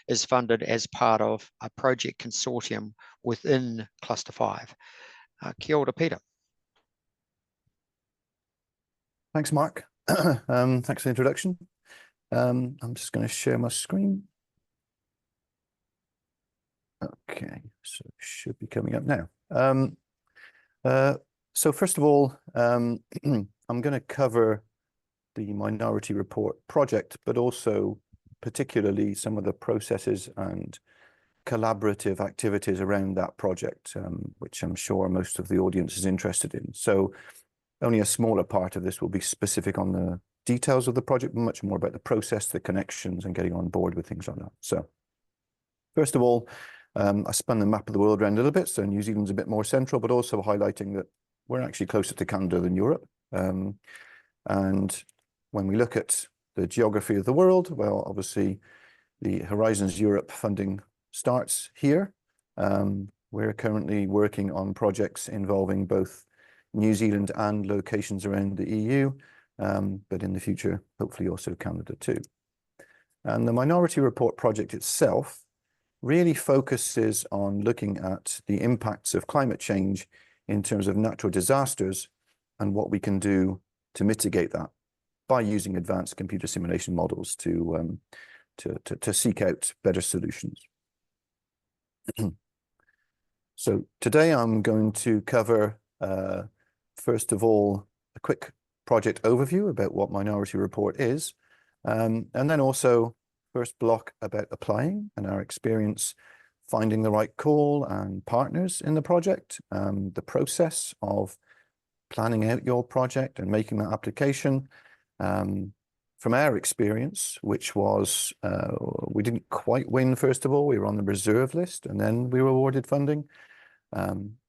Speaker 1: is funded as part of a project consortium within Cluster 5. Kia ora, Peter.
Speaker 6: Thanks, Mark. Thanks for the introduction. I'm just going to share my screen. Okay, so it should be coming up now. So first of all, I'm going to cover the Minority Report project, but also particularly some of the processes and collaborative activities around that project, which I'm sure most of the audience is interested in. So only a smaller part of this will be specific on the details of the project, much more about the process, the connections, and getting on board with things like that. So first of all, I spun the map of the world around a little bit. So New Zealand's a bit more central, but also highlighting that we're actually closer to Canada than Europe. And when we look at the geography of the world, well, obviously the Horizons Europe funding starts here. We're currently working on projects involving both New Zealand and locations around the EU, but in the future, hopefully also Canada too. And the Minority Report project itself really focuses on looking at the impacts of climate change in terms of natural disasters and what we can do to mitigate that by using advanced computer simulation models to seek out better solutions. So today I'm going to cover first of all, a quick project overview about what Minority Report is, and then also first block about applying and our experience finding the right call and partners in the project, the process of planning out your project and making that application. From our experience, which was, we didn't quite win, first of all, we were on the reserve list, and then we were awarded funding.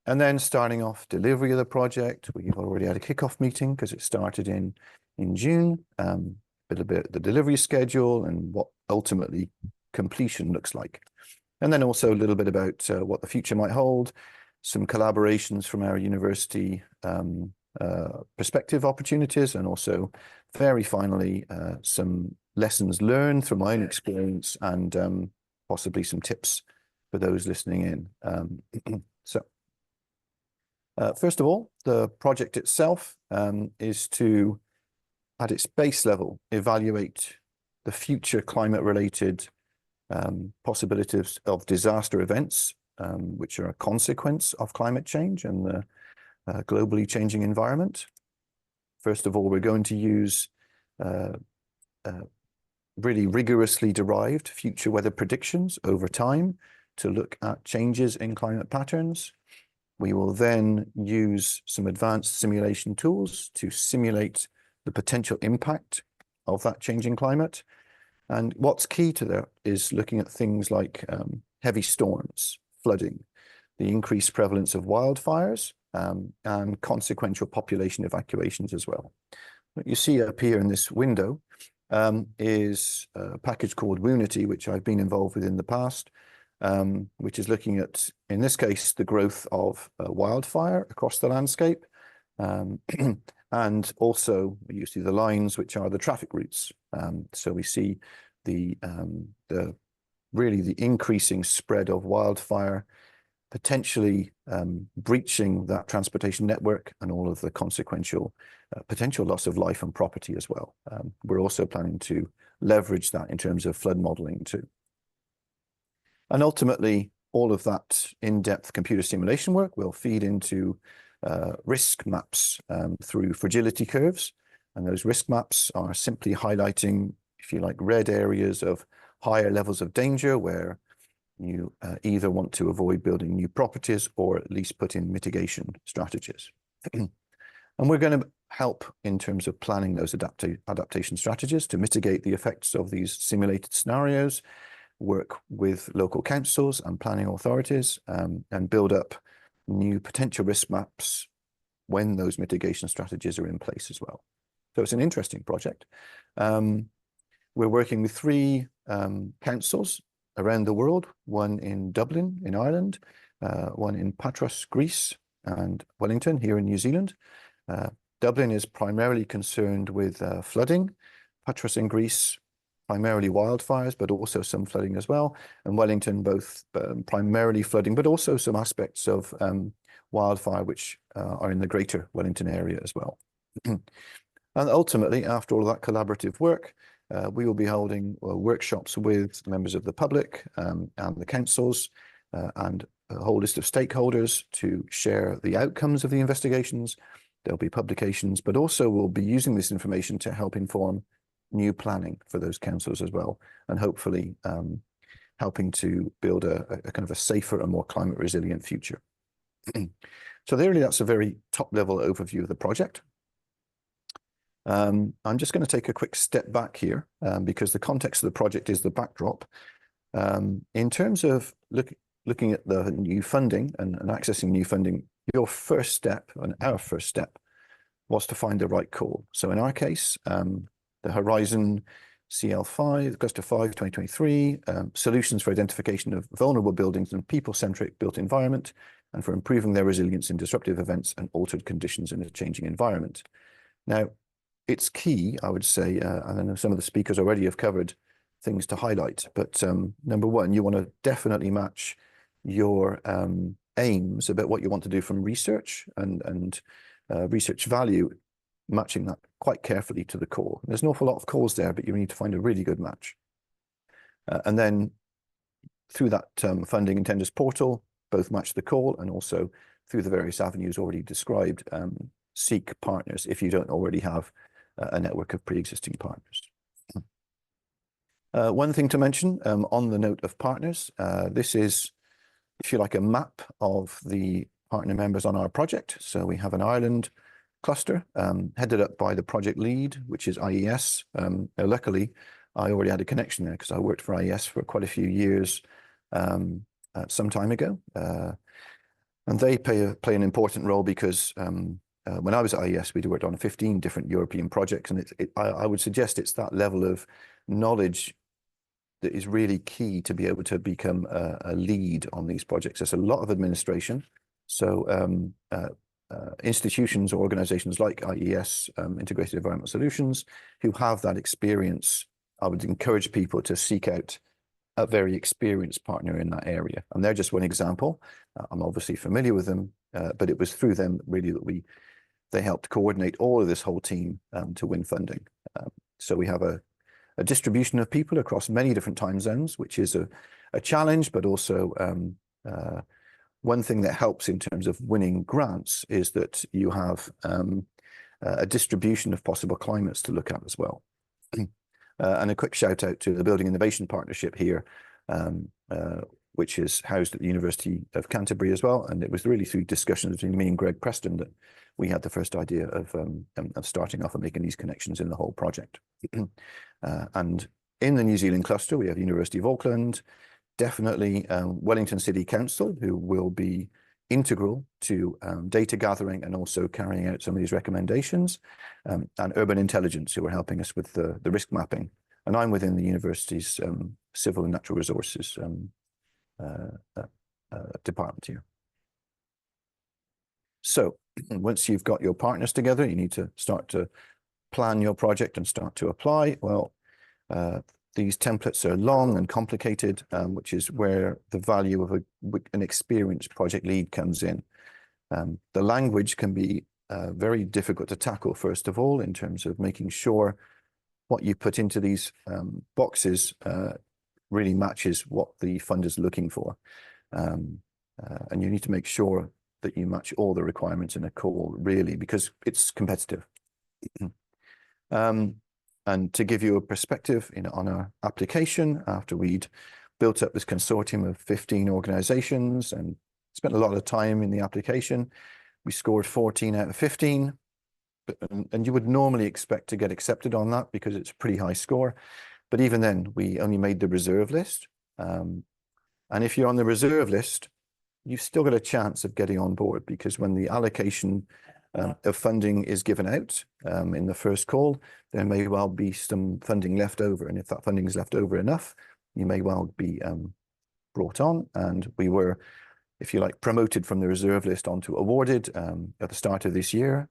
Speaker 6: And then starting off delivery of the project, we've already had a kickoff meeting because it started in June, a bit about the delivery schedule and what ultimately completion looks like. And then also a little bit about what the future might hold, some collaborations from our university perspective opportunities, and also very finally, some lessons learned from my own experience and possibly some tips for those listening in. First of all, the project itself is to, at its base level, evaluate the future climate-related possibilities of disaster events, which are a consequence of climate change and the globally changing environment. First of all, we're going to use really rigorously derived future weather predictions over time to look at changes in climate patterns. We will then use some advanced simulation tools to simulate the potential impact of that changing climate. And what's key to that is looking at things like heavy storms, flooding, the increased prevalence of wildfires, and consequential population evacuations as well. What you see up here in this window is a package called Woonity, which I've been involved with in the past, which is looking at, in this case, the growth of wildfire across the landscape. And also you see the lines, which are the traffic routes. So we see the really the increasing spread of wildfire, potentially breaching that transportation network and all of the consequential potential loss of life and property as well. We're also planning to leverage that in terms of flood modeling too. And ultimately, all of that in-depth computer simulation work will feed into risk maps through fragility curves. And those risk maps are simply highlighting, if you like, red areas of higher levels of danger where you either want to avoid building new properties or at least put in mitigation strategies. And we're going to help in terms of planning those adaptation strategies to mitigate the effects of these simulated scenarios, work with local councils and planning authorities, and build up new potential risk maps when those mitigation strategies are in place as well. So it's an interesting project. We're working with 3 councils around the world, one in Dublin in Ireland, one in Patras, Greece, and Wellington here in New Zealand. Dublin is primarily concerned with flooding, Patras in Greece, primarily wildfires, but also some flooding as well, and Wellington both primarily flooding, but also some aspects of wildfire which are in the greater Wellington area as well. And ultimately, after all that collaborative work, we will be holding workshops with members of the public and the councils and a whole list of stakeholders to share the outcomes of the investigations. There'll be publications, but also we'll be using this information to help inform new planning for those councils as well, and hopefully helping to build a kind of a safer and more climate resilient future. So really, that's a very top level overview of the project. I'm just going to take a quick step back here because the context of the project is the backdrop. In terms of looking at the new funding and accessing new funding, your first step and our first step was to find the right call. So in our case, the Horizon CL5, Cluster 5, 2023, solutions for identification of vulnerable buildings and people-centric built environment, and for improving their resilience in disruptive events and altered conditions in a changing environment. Now, it's key, I would say, and I know some of the speakers already have covered things to highlight, but number one, you want to definitely match your aims about what you want to do from research and research value, matching that quite carefully to the core. There's an awful lot of cores there, but you need to find a really good match. And then through that funding and tenders portal, both match the call and also through the various avenues already described, seek partners if you don't already have a network of pre-existing partners. One thing to mention on the note of partners, this is, if you like, a map of the partner members on our project. So we have an Ireland cluster headed up by the project lead, which is IES. Luckily, I already had a connection there because I worked for IES for quite a few years some time ago. And they play an important role because when I was at IES, we'd worked on 15 different European projects. And I would suggest it's that level of knowledge that is really key to be able to become a lead on these projects. There's a lot of administration. So institutions or organizations like IES, Integrated Environmental Solutions, who have that experience, I would encourage people to seek out a very experienced partner in that area. And they're just one example. I'm obviously familiar with them, but it was through them really that they helped coordinate all of this whole team to win funding. So we have a distribution of people across many different time zones, which is a challenge, but also one thing that helps in terms of winning grants is that you have a distribution of possible climates to look at as well. And a quick shout out to the Building Innovation Partnership here, which is housed at the University of Canterbury as well. And it was really through discussions between me and Greg Preston that we had the first idea of starting off and making these connections in the whole project. And in the New Zealand cluster, we have the University of Auckland, definitely Wellington City Council, who will be integral to data gathering and also carrying out some of these recommendations, and Urban Intelligence, who are helping us with the risk mapping. And I'm within the university's civil and natural resources department here. So once you've got your partners together, you need to start to plan your project and start to apply. Well, these templates are long and complicated, which is where the value of an experienced project lead comes in. The language can be very difficult to tackle, first of all, in terms of making sure what you put into these boxes really matches what the fund is looking for. And you need to make sure that you match all the requirements in a call, really, because it's competitive. And to give you a perspective, on our application, after we'd built up this consortium of 15 organizations and spent a lot of time in the application, we scored 14 out of 15. And you would normally expect to get accepted on that because it's a pretty high score. But even then, we only made the reserve list. And if you're on the reserve list, you've still got a chance of getting on board, because when the allocation of funding is given out in the first call, there may well be some funding left over. And if that funding is left over enough, you may well be brought on. And we were, if you like, promoted from the reserve list onto awarded at the start of this year.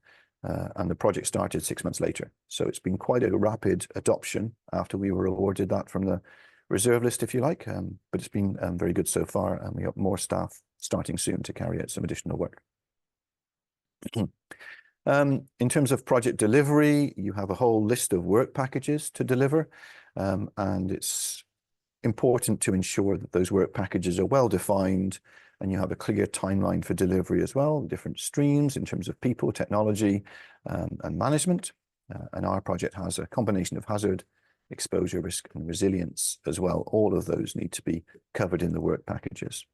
Speaker 6: And the project started 6 months later. So it's been quite a rapid adoption after we were awarded that from the reserve list, if you like. But it's been very good so far. And we have more staff starting soon to carry out some additional work. In terms of project delivery, you have a whole list of work packages to deliver. And it's important to ensure that those work packages are well defined and you have a clear timeline for delivery as well, different streams in terms of people, technology, and management. And our project has a combination of hazard, exposure, risk, and resilience as well. All of those need to be covered in the work packages.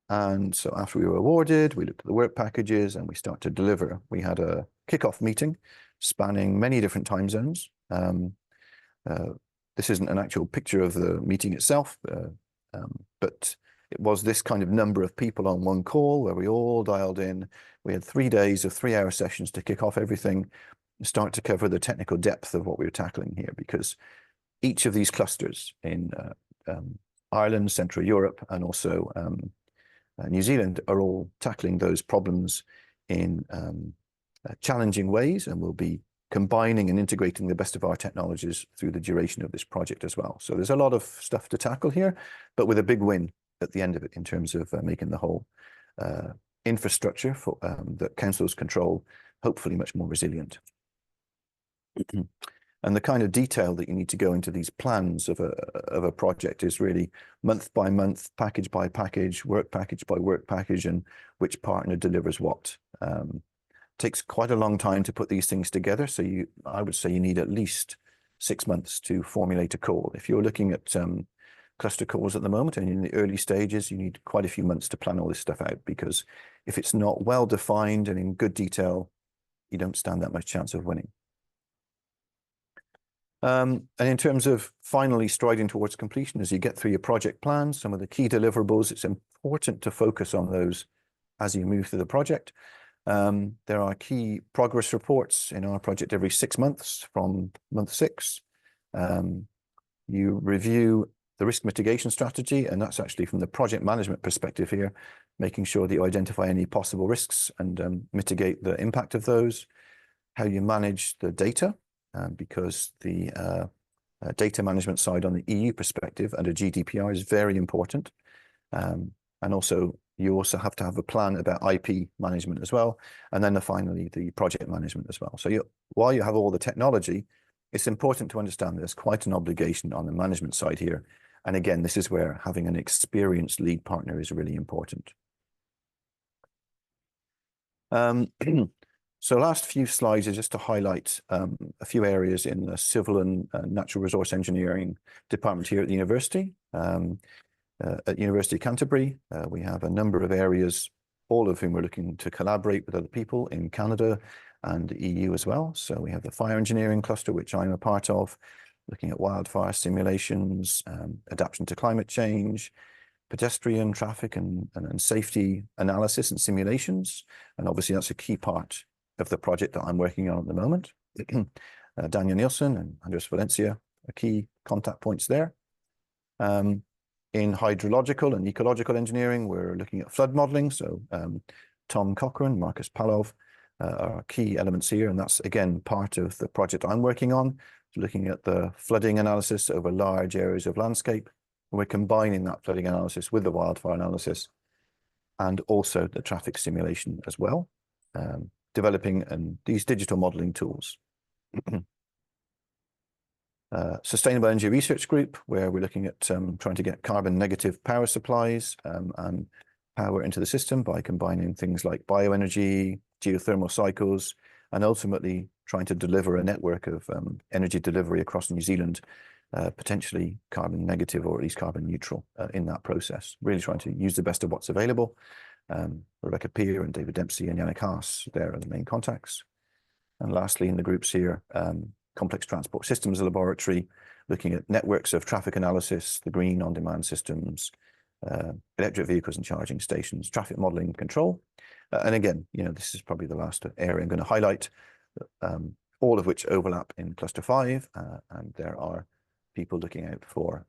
Speaker 6: And so after we were awarded, we looked at the work packages and we start to deliver. We had a kickoff meeting spanning many different time zones. This isn't an actual picture of the meeting itself, but it was this kind of number of people on one call where we all dialed in. We had 3 days of 3-hour sessions to kick off everything and start to cover the technical depth of what we were tackling here, because each of these clusters in Ireland, Central Europe, and also New Zealand are all tackling those problems in challenging ways, and we'll be combining and integrating the best of our technologies through the duration of this project as well. So there's a lot of stuff to tackle here, but with a big win at the end of it in terms of making the whole infrastructure for that councils control hopefully much more resilient. And the kind of detail that you need to go into these plans of a project is really month by month, package by package, work package by work package, and which partner delivers what. Takes quite a long time to put these things together. So I would say you need at least 6 months to formulate a call. If you're looking at cluster calls at the moment and in the early stages, you need quite a few months to plan all this stuff out, because if it's not well defined and in good detail, you don't stand that much chance of winning. And in terms of finally striding towards completion, as you get through your project plans, some of the key deliverables, it's important to focus on those as you move through the project. There are key progress reports in our project every 6 months from month 6. You review the risk mitigation strategy, and that's actually from the project management perspective here, making sure that you identify any possible risks and mitigate the impact of those. How you manage the data, because the data management side on the EU perspective under GDPR is very important. And also, you also have to have a plan about IP management as well. And then finally, the project management as well. So while you have all the technology, it's important to understand there's quite an obligation on the management side here. And again, this is where having an experienced lead partner is really important. So last few slides are just to highlight a few areas in the civil and natural resource engineering department here at the university. At University of Canterbury, we have a number of areas, all of whom we're looking to collaborate with other people in Canada and the EU as well. So we have the fire engineering cluster, which I'm a part of, looking at wildfire simulations, adaptation to climate change, pedestrian traffic and safety analysis and simulations. And obviously that's a key part of the project that I'm working on at the moment. Daniel Nielsen and Andres Valencia are key contact points there. In hydrological and ecological engineering, we're looking at flood modeling. So Tom Cochran, Marcus Palov are key elements here. And that's, again, part of the project I'm working on, looking at the flooding analysis over large areas of landscape. And we're combining that flooding analysis with the wildfire analysis and also the traffic simulation as well, developing these digital modeling tools. Sustainable Energy Research Group, where we're looking at trying to get carbon negative power supplies and power into the system by combining things like bioenergy, geothermal cycles, and ultimately trying to deliver a network of energy delivery across New Zealand, potentially carbon negative or at least carbon neutral in that process. Really trying to use the best of what's available. Rebecca Peer and David Dempsey and Yannick Haas, there are the main contacts. And lastly, in the groups here, Complex Transport Systems Laboratory, looking at networks of traffic analysis, the green on-demand systems, electric vehicles and charging stations, traffic modeling and control. And again, this is probably the last area I'm going to highlight, all of which overlap in Cluster 5, and there are people looking out for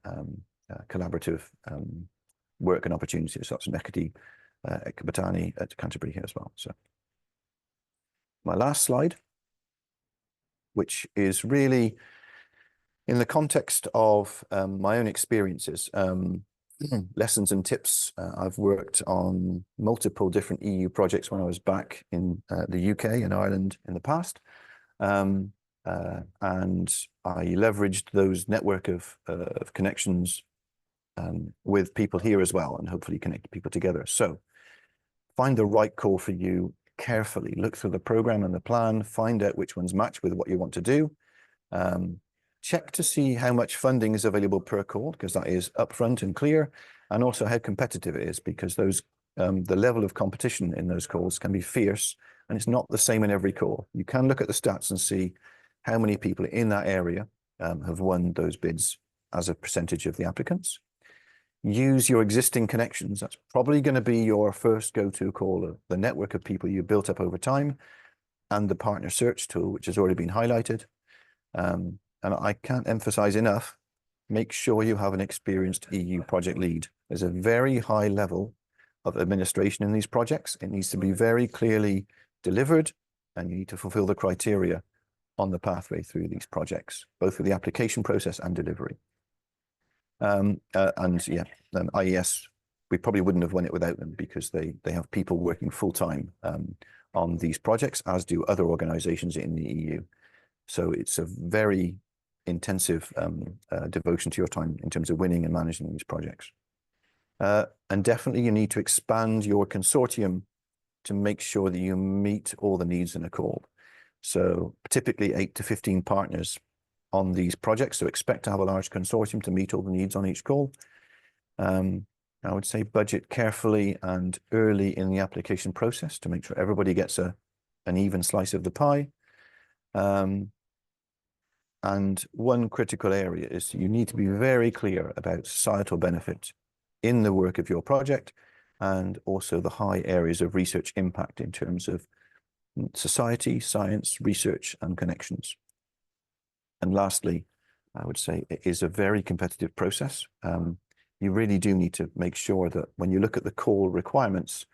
Speaker 6: collaborative work and opportunities, such as Mekati, Ekbatani at Canterbury here as well. So my last slide, which is really in the context of my own experiences, lessons and tips. I've worked on multiple different EU projects when I was back in the UK and Ireland in the past. And I leveraged those network of connections with people here as well, and hopefully connect people together. So find the right call for you carefully, look through the program and the plan, find out which ones match with what you want to do. Check to see how much funding is available per call, because that is upfront and clear, and also how competitive it is, because those the level of competition in those calls can be fierce, and it's not the same in every call. You can look at the stats and see how many people in that area have won those bids as a percentage of the applicants. Use your existing connections. That's probably going to be your first go-to call of the network of people you built up over time, and the partner search tool, which has already been highlighted. And I can't emphasize enough, make sure you have an experienced EU project lead. There's a very high level of administration in these projects. It needs to be very clearly delivered, and you need to fulfill the criteria on the pathway through these projects, both for the application process and delivery. IES, we probably wouldn't have won it without them, because they have people working full-time on these projects, as do other organizations in the EU. So it's a very intensive devotion to your time in terms of winning and managing these projects. And definitely you need to expand your consortium to make sure that you meet all the needs in a call. So typically 8 to 15 partners on these projects. So expect to have a large consortium to meet all the needs on each call. I would say budget carefully and early in the application process to make sure everybody gets an even slice of the pie. And one critical area is you need to be very clear about societal benefit in the work of your project, and also the high areas of research impact in terms of society, science, research, and connections. And lastly, I would say it is a very competitive process. You really do need to make sure that when you look at the call requirements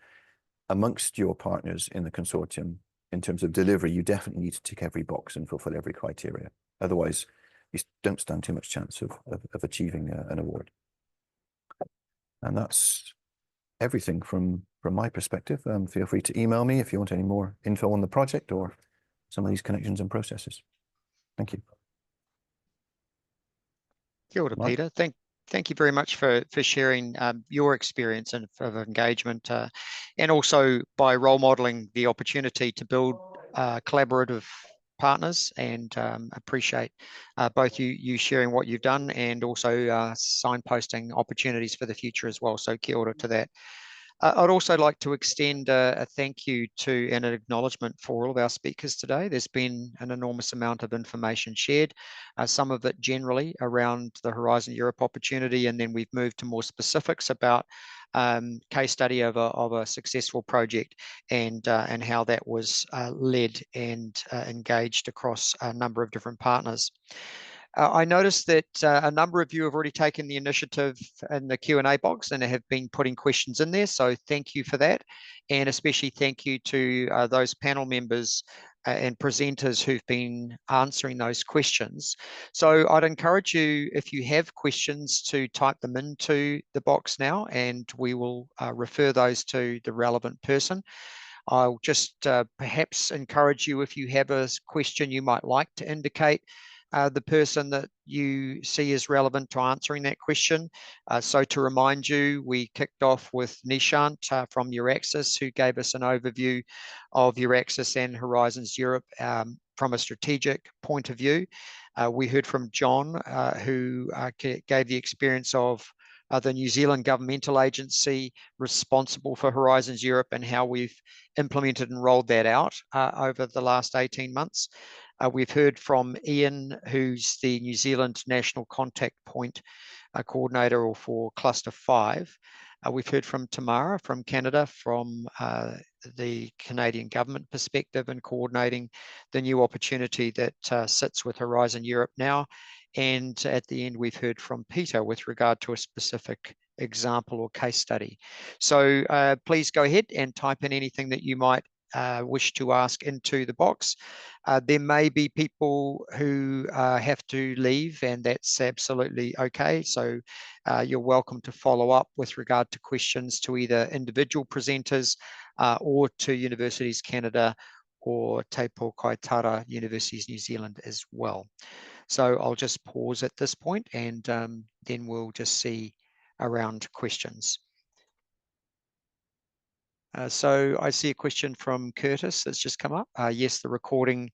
Speaker 6: amongst your partners in the consortium, in terms of delivery, you definitely need to tick every box and fulfill every criteria. Otherwise, you don't stand too much chance of achieving an award. And that's everything from my perspective. Feel free to email me if you want any more info on the project or some of these connections and processes. Thank you.
Speaker 1: Kia ora,
Speaker 6: Mike?
Speaker 1: Peter. Thank you very much for sharing your experience and of engagement, and also by role modeling the opportunity to build collaborative partners, and appreciate both you sharing what you've done and also signposting opportunities for the future as well. So kia ora to that. I'd also like to extend a thank you to and an acknowledgement for all of our speakers today. There's been an enormous amount of information shared, some of it generally around the Horizon Europe opportunity, and then we've moved to more specifics about case study of a successful project, and how that was led and engaged across a number of different partners. I noticed that a number of you have already taken the initiative in the Q&A box and have been putting questions in there. So thank you for that. And especially thank you to those panel members and presenters who've been answering those questions. So I'd encourage you, if you have questions, to type them into the box now, and we will refer those to the relevant person. I'll just perhaps encourage you, if you have a question you might like to indicate, the person that you see as relevant to answering that question. So to remind you, we kicked off with Nishant from Euraxis, who gave us an overview of Euraxis and Horizons Europe from a strategic point of view. We heard from John, who gave the experience of the New Zealand governmental agency responsible for Horizons Europe and how we've implemented and rolled that out over the last 18 months. We've heard from Ian, who's the New Zealand National Contact Point Coordinator for Cluster 5. We've heard from Tamara from Canada, from the Canadian government perspective in coordinating the new opportunity that sits with Horizon Europe now. And at the end, we've heard from Peter with regard to a specific example or case study. So please go ahead and type in anything that you might wish to ask into the box. There may be people who have to leave, and that's absolutely okay. So you're welcome to follow up with regard to questions to either individual presenters or to Universities Canada or Te Pōkai Tara Universities New Zealand as well. So I'll just pause at this point, and then we'll just see around questions. So I see a question from Curtis that's just come up. Yes, the recording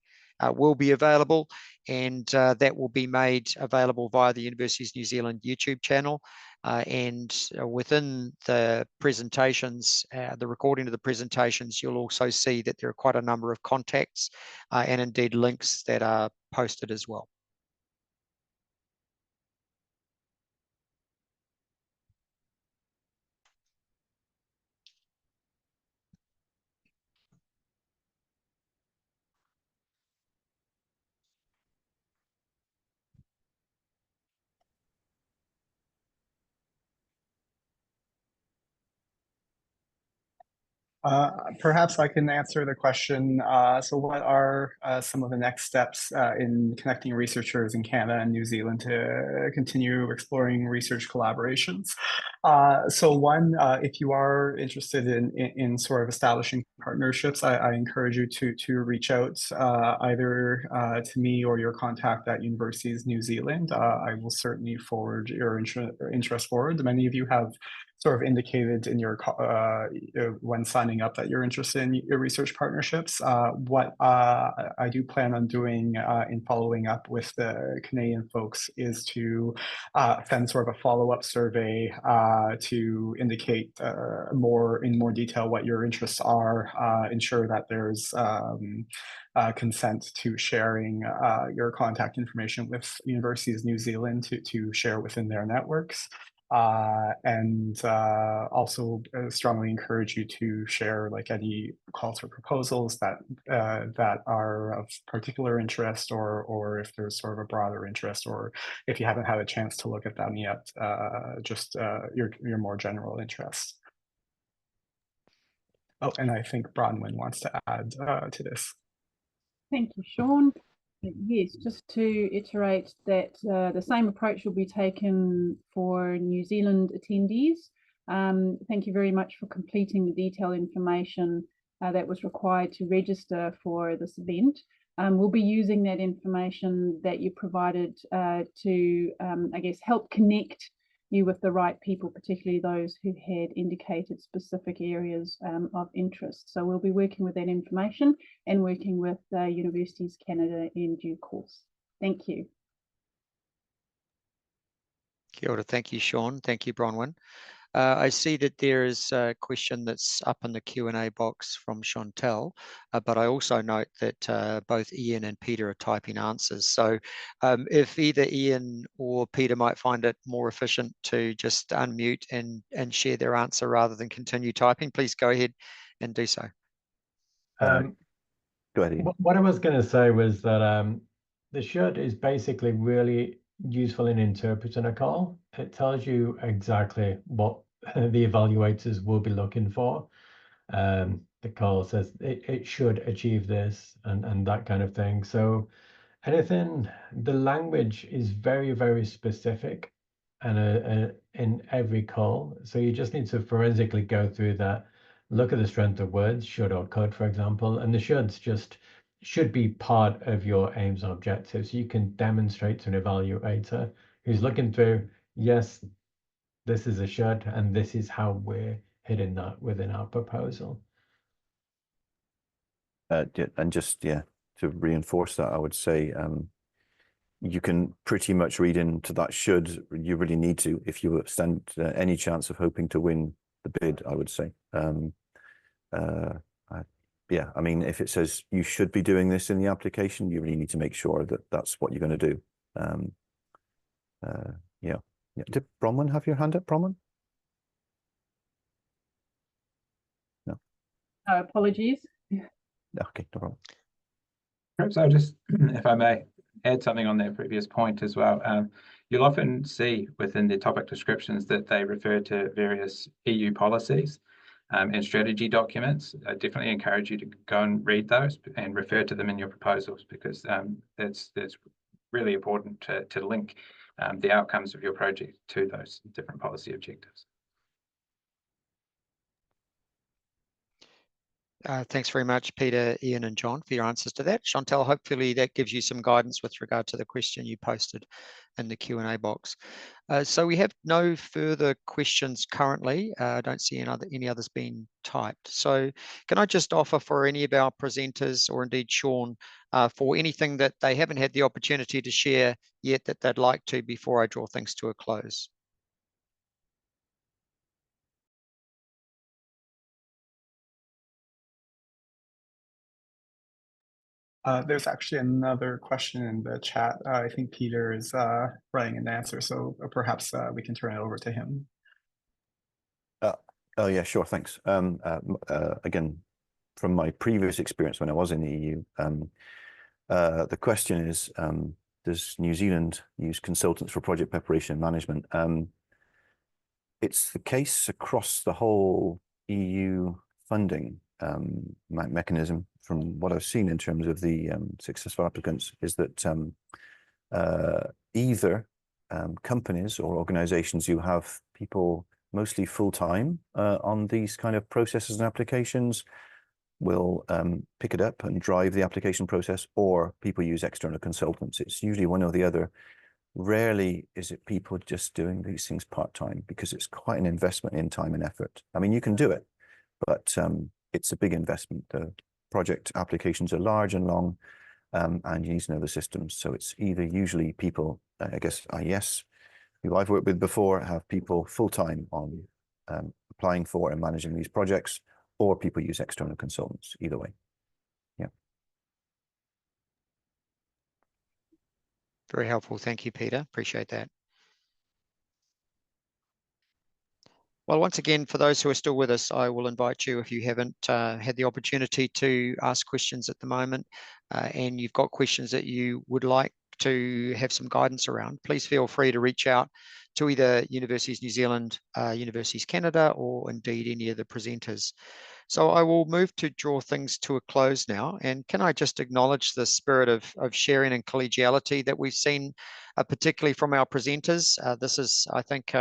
Speaker 1: will be available, and that will be made available via the Universities New Zealand YouTube channel. And within the presentations, the recording of the presentations, you'll also see that there are quite a number of contacts and indeed links that are posted as well.
Speaker 7: Perhaps I can answer the question. So what are some of the next steps in connecting researchers in Canada and New Zealand to continue exploring research collaborations? So one, if you are interested in sort of establishing partnerships, I encourage you to reach out either to me or your contact at Universities New Zealand. I will certainly forward your interest forward. Many of you have sort of indicated in your when signing up that you're interested in your research partnerships. What I do plan on doing in following up with the Canadian folks is to send sort of a follow-up survey to indicate in more detail what your interests are, ensure that there's consent to sharing your contact information with Universities New Zealand to share within their networks. And also strongly encourage you to share like any calls for proposals that that are of particular interest, or if there's sort of a broader interest, or if you haven't had a chance to look at them yet, just your more general interest. Oh, and I think Bronwyn wants to add to this.
Speaker 8: Thank you, Sean. Yes, just to iterate that the same approach will be taken for New Zealand attendees. Thank you very much for completing the detailed information that was required to register for this event. We'll be using that information that you provided to, I guess, help connect you with the right people, particularly those who had indicated specific areas of interest. So we'll be working with that information and working with Universities Canada in due course. Thank you.
Speaker 1: Kia ora. Thank you, Sean. Thank you, Bronwyn. I see that there is a question that's up in the Q&A box from Chantel, but I also note that both Ian and Peter are typing answers. So if either Ian or Peter might find it more efficient to just unmute and share their answer rather than continue typing, please go ahead and do so.
Speaker 6: Go ahead, Ian.
Speaker 4: What I was going to say was that the SHUD is basically really useful in interpreting a call. It tells you exactly what the evaluators will be looking for. The call says it should achieve this and that kind of thing. So anything, the language is very, very specific and in every call. So you just need to forensically go through that, look at the strength of words, should or could, for example, and the shoulds just should be part of your aims and objectives. You can demonstrate to an evaluator who's looking through, yes, this is a should, and this is how we're hitting that within our proposal.
Speaker 6: And just, yeah, to reinforce that, I would say you can pretty much read into that should. You really need to, if you stand any chance of hoping to win the bid, I would say. Yeah, I mean, if it says you should be doing this in the application, you really need to make sure that that's what you're going to do. Yeah. Did Bronwyn have your hand up, Bronwyn? No.
Speaker 8: Apologies.
Speaker 6: Okay, no problem.
Speaker 3: Perhaps I'll just, if I may, add something on that previous point as well. You'll often see within the topic descriptions that they refer to various EU policies and strategy documents. I definitely encourage you to go and read those and refer to them in your proposals, because that's really important to link the outcomes of your project to those different policy objectives.
Speaker 1: Thanks very much, Peter, Ian, and John, for your answers to that. Chantal, hopefully that gives you some guidance with regard to the question you posted in the Q&A box. So we have no further questions currently. I don't see any others being typed. So can I just offer for any of our presenters, or indeed Sean, for anything that they haven't had the opportunity to share yet that they'd like to before I draw things to a close?
Speaker 7: There's actually another question in the chat. I think Peter is writing an answer, so perhaps we can turn it over to him.
Speaker 6: Oh yeah, sure, thanks. Again, from my previous experience when I was in the EU, the question is, does New Zealand use consultants for project preparation and management? It's the case across the whole EU funding mechanism. From what I've seen in terms of the successful applicants, is that either companies or organizations who have people mostly full-time on these kind of processes and applications will pick it up and drive the application process, or people use external consultants. It's usually one or the other. Rarely is it people just doing these things part-time, because it's quite an investment in time and effort. I mean, you can do it, but it's a big investment. The project applications are large and long, and you need to know the systems. So it's either usually people, I guess IES, who I've worked with before, have people full-time on applying for and managing these projects, or people use external consultants, either way. Yeah.
Speaker 1: Very helpful. Thank you, Peter. Appreciate that. Well, once again, for those who are still with us, I will invite you, if you haven't had the opportunity to ask questions at the moment, and you've got questions that you would like to have some guidance around, please feel free to reach out to either Universities New Zealand, Universities Canada, or indeed any of the presenters. So I will move to draw things to a close now. And can I just acknowledge the spirit of sharing and collegiality that we've seen, particularly from our presenters. This is, I think,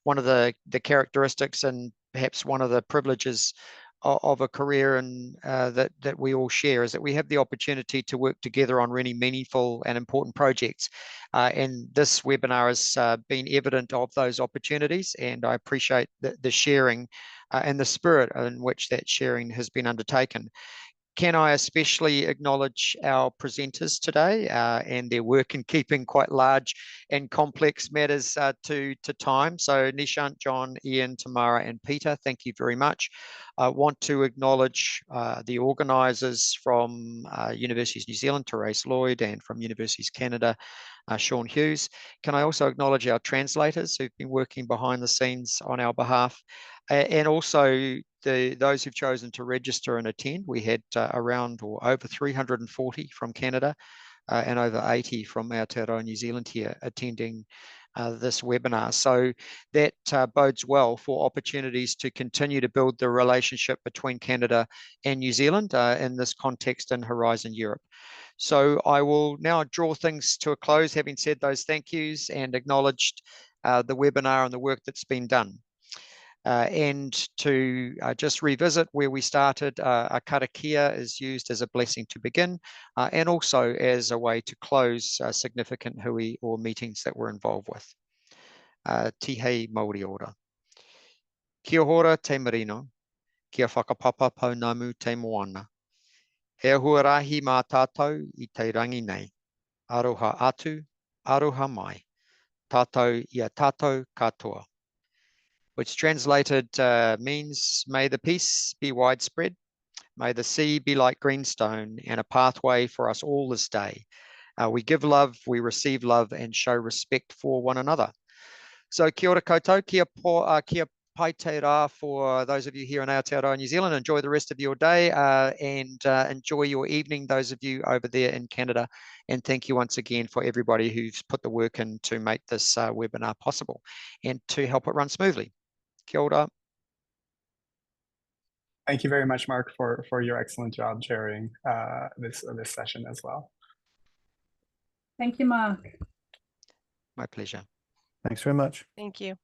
Speaker 1: one of the characteristics and perhaps one of the privileges of a career, and that we all share, is that we have the opportunity to work together on really meaningful and important projects. And this webinar has been evident of those opportunities, and I appreciate the sharing and the spirit in which that sharing has been undertaken. Can I especially acknowledge our presenters today and their work in keeping quite large and complex matters to time. So Nishant, John, Ian, Tamara, and Peter, thank you very much. I want to acknowledge the organisers from Universities New Zealand, Therese Lloyd, and from Universities Canada, Sean Hughes. Can I also acknowledge our translators who've been working behind the scenes on our behalf, and also those who've chosen to register and attend. We had around or over 340 from Canada and over 80 from Aotearoa New Zealand here attending this webinar. So that bodes well for opportunities to continue to build the relationship between Canada and New Zealand in this context in Horizon Europe. So I will now draw things to a close, having said those thank yous and acknowledged the webinar and the work that's been done. And to just revisit where we started, a karakia is used as a blessing to begin, and also as a way to close significant hui or meetings that we're involved with. Tihei Māori ora. Kia hora te marino, kia whakapapa paunamu te moana. He huarahi mā tātou I te rangi nei. Aroha atu, aroha mai. Tātou ia tātou katoa. Which translated means, may the peace be widespread, may the sea be like greenstone and a pathway for us all this day. We give love, we receive love, and show respect for one another. So kia ora koutou, kia pai te rā for those of you here in Aotearoa, New Zealand. Enjoy the rest of your day and enjoy your evening, those of you over there in Canada. And thank you once again for everybody who's put the work in to make this webinar possible and to help it run smoothly. Kia ora.
Speaker 7: Thank you very much, Mark, for your excellent job chairing this session as well.
Speaker 8: Thank you, Mark.
Speaker 1: My pleasure.
Speaker 6: Thanks very much.
Speaker 5: Thank you.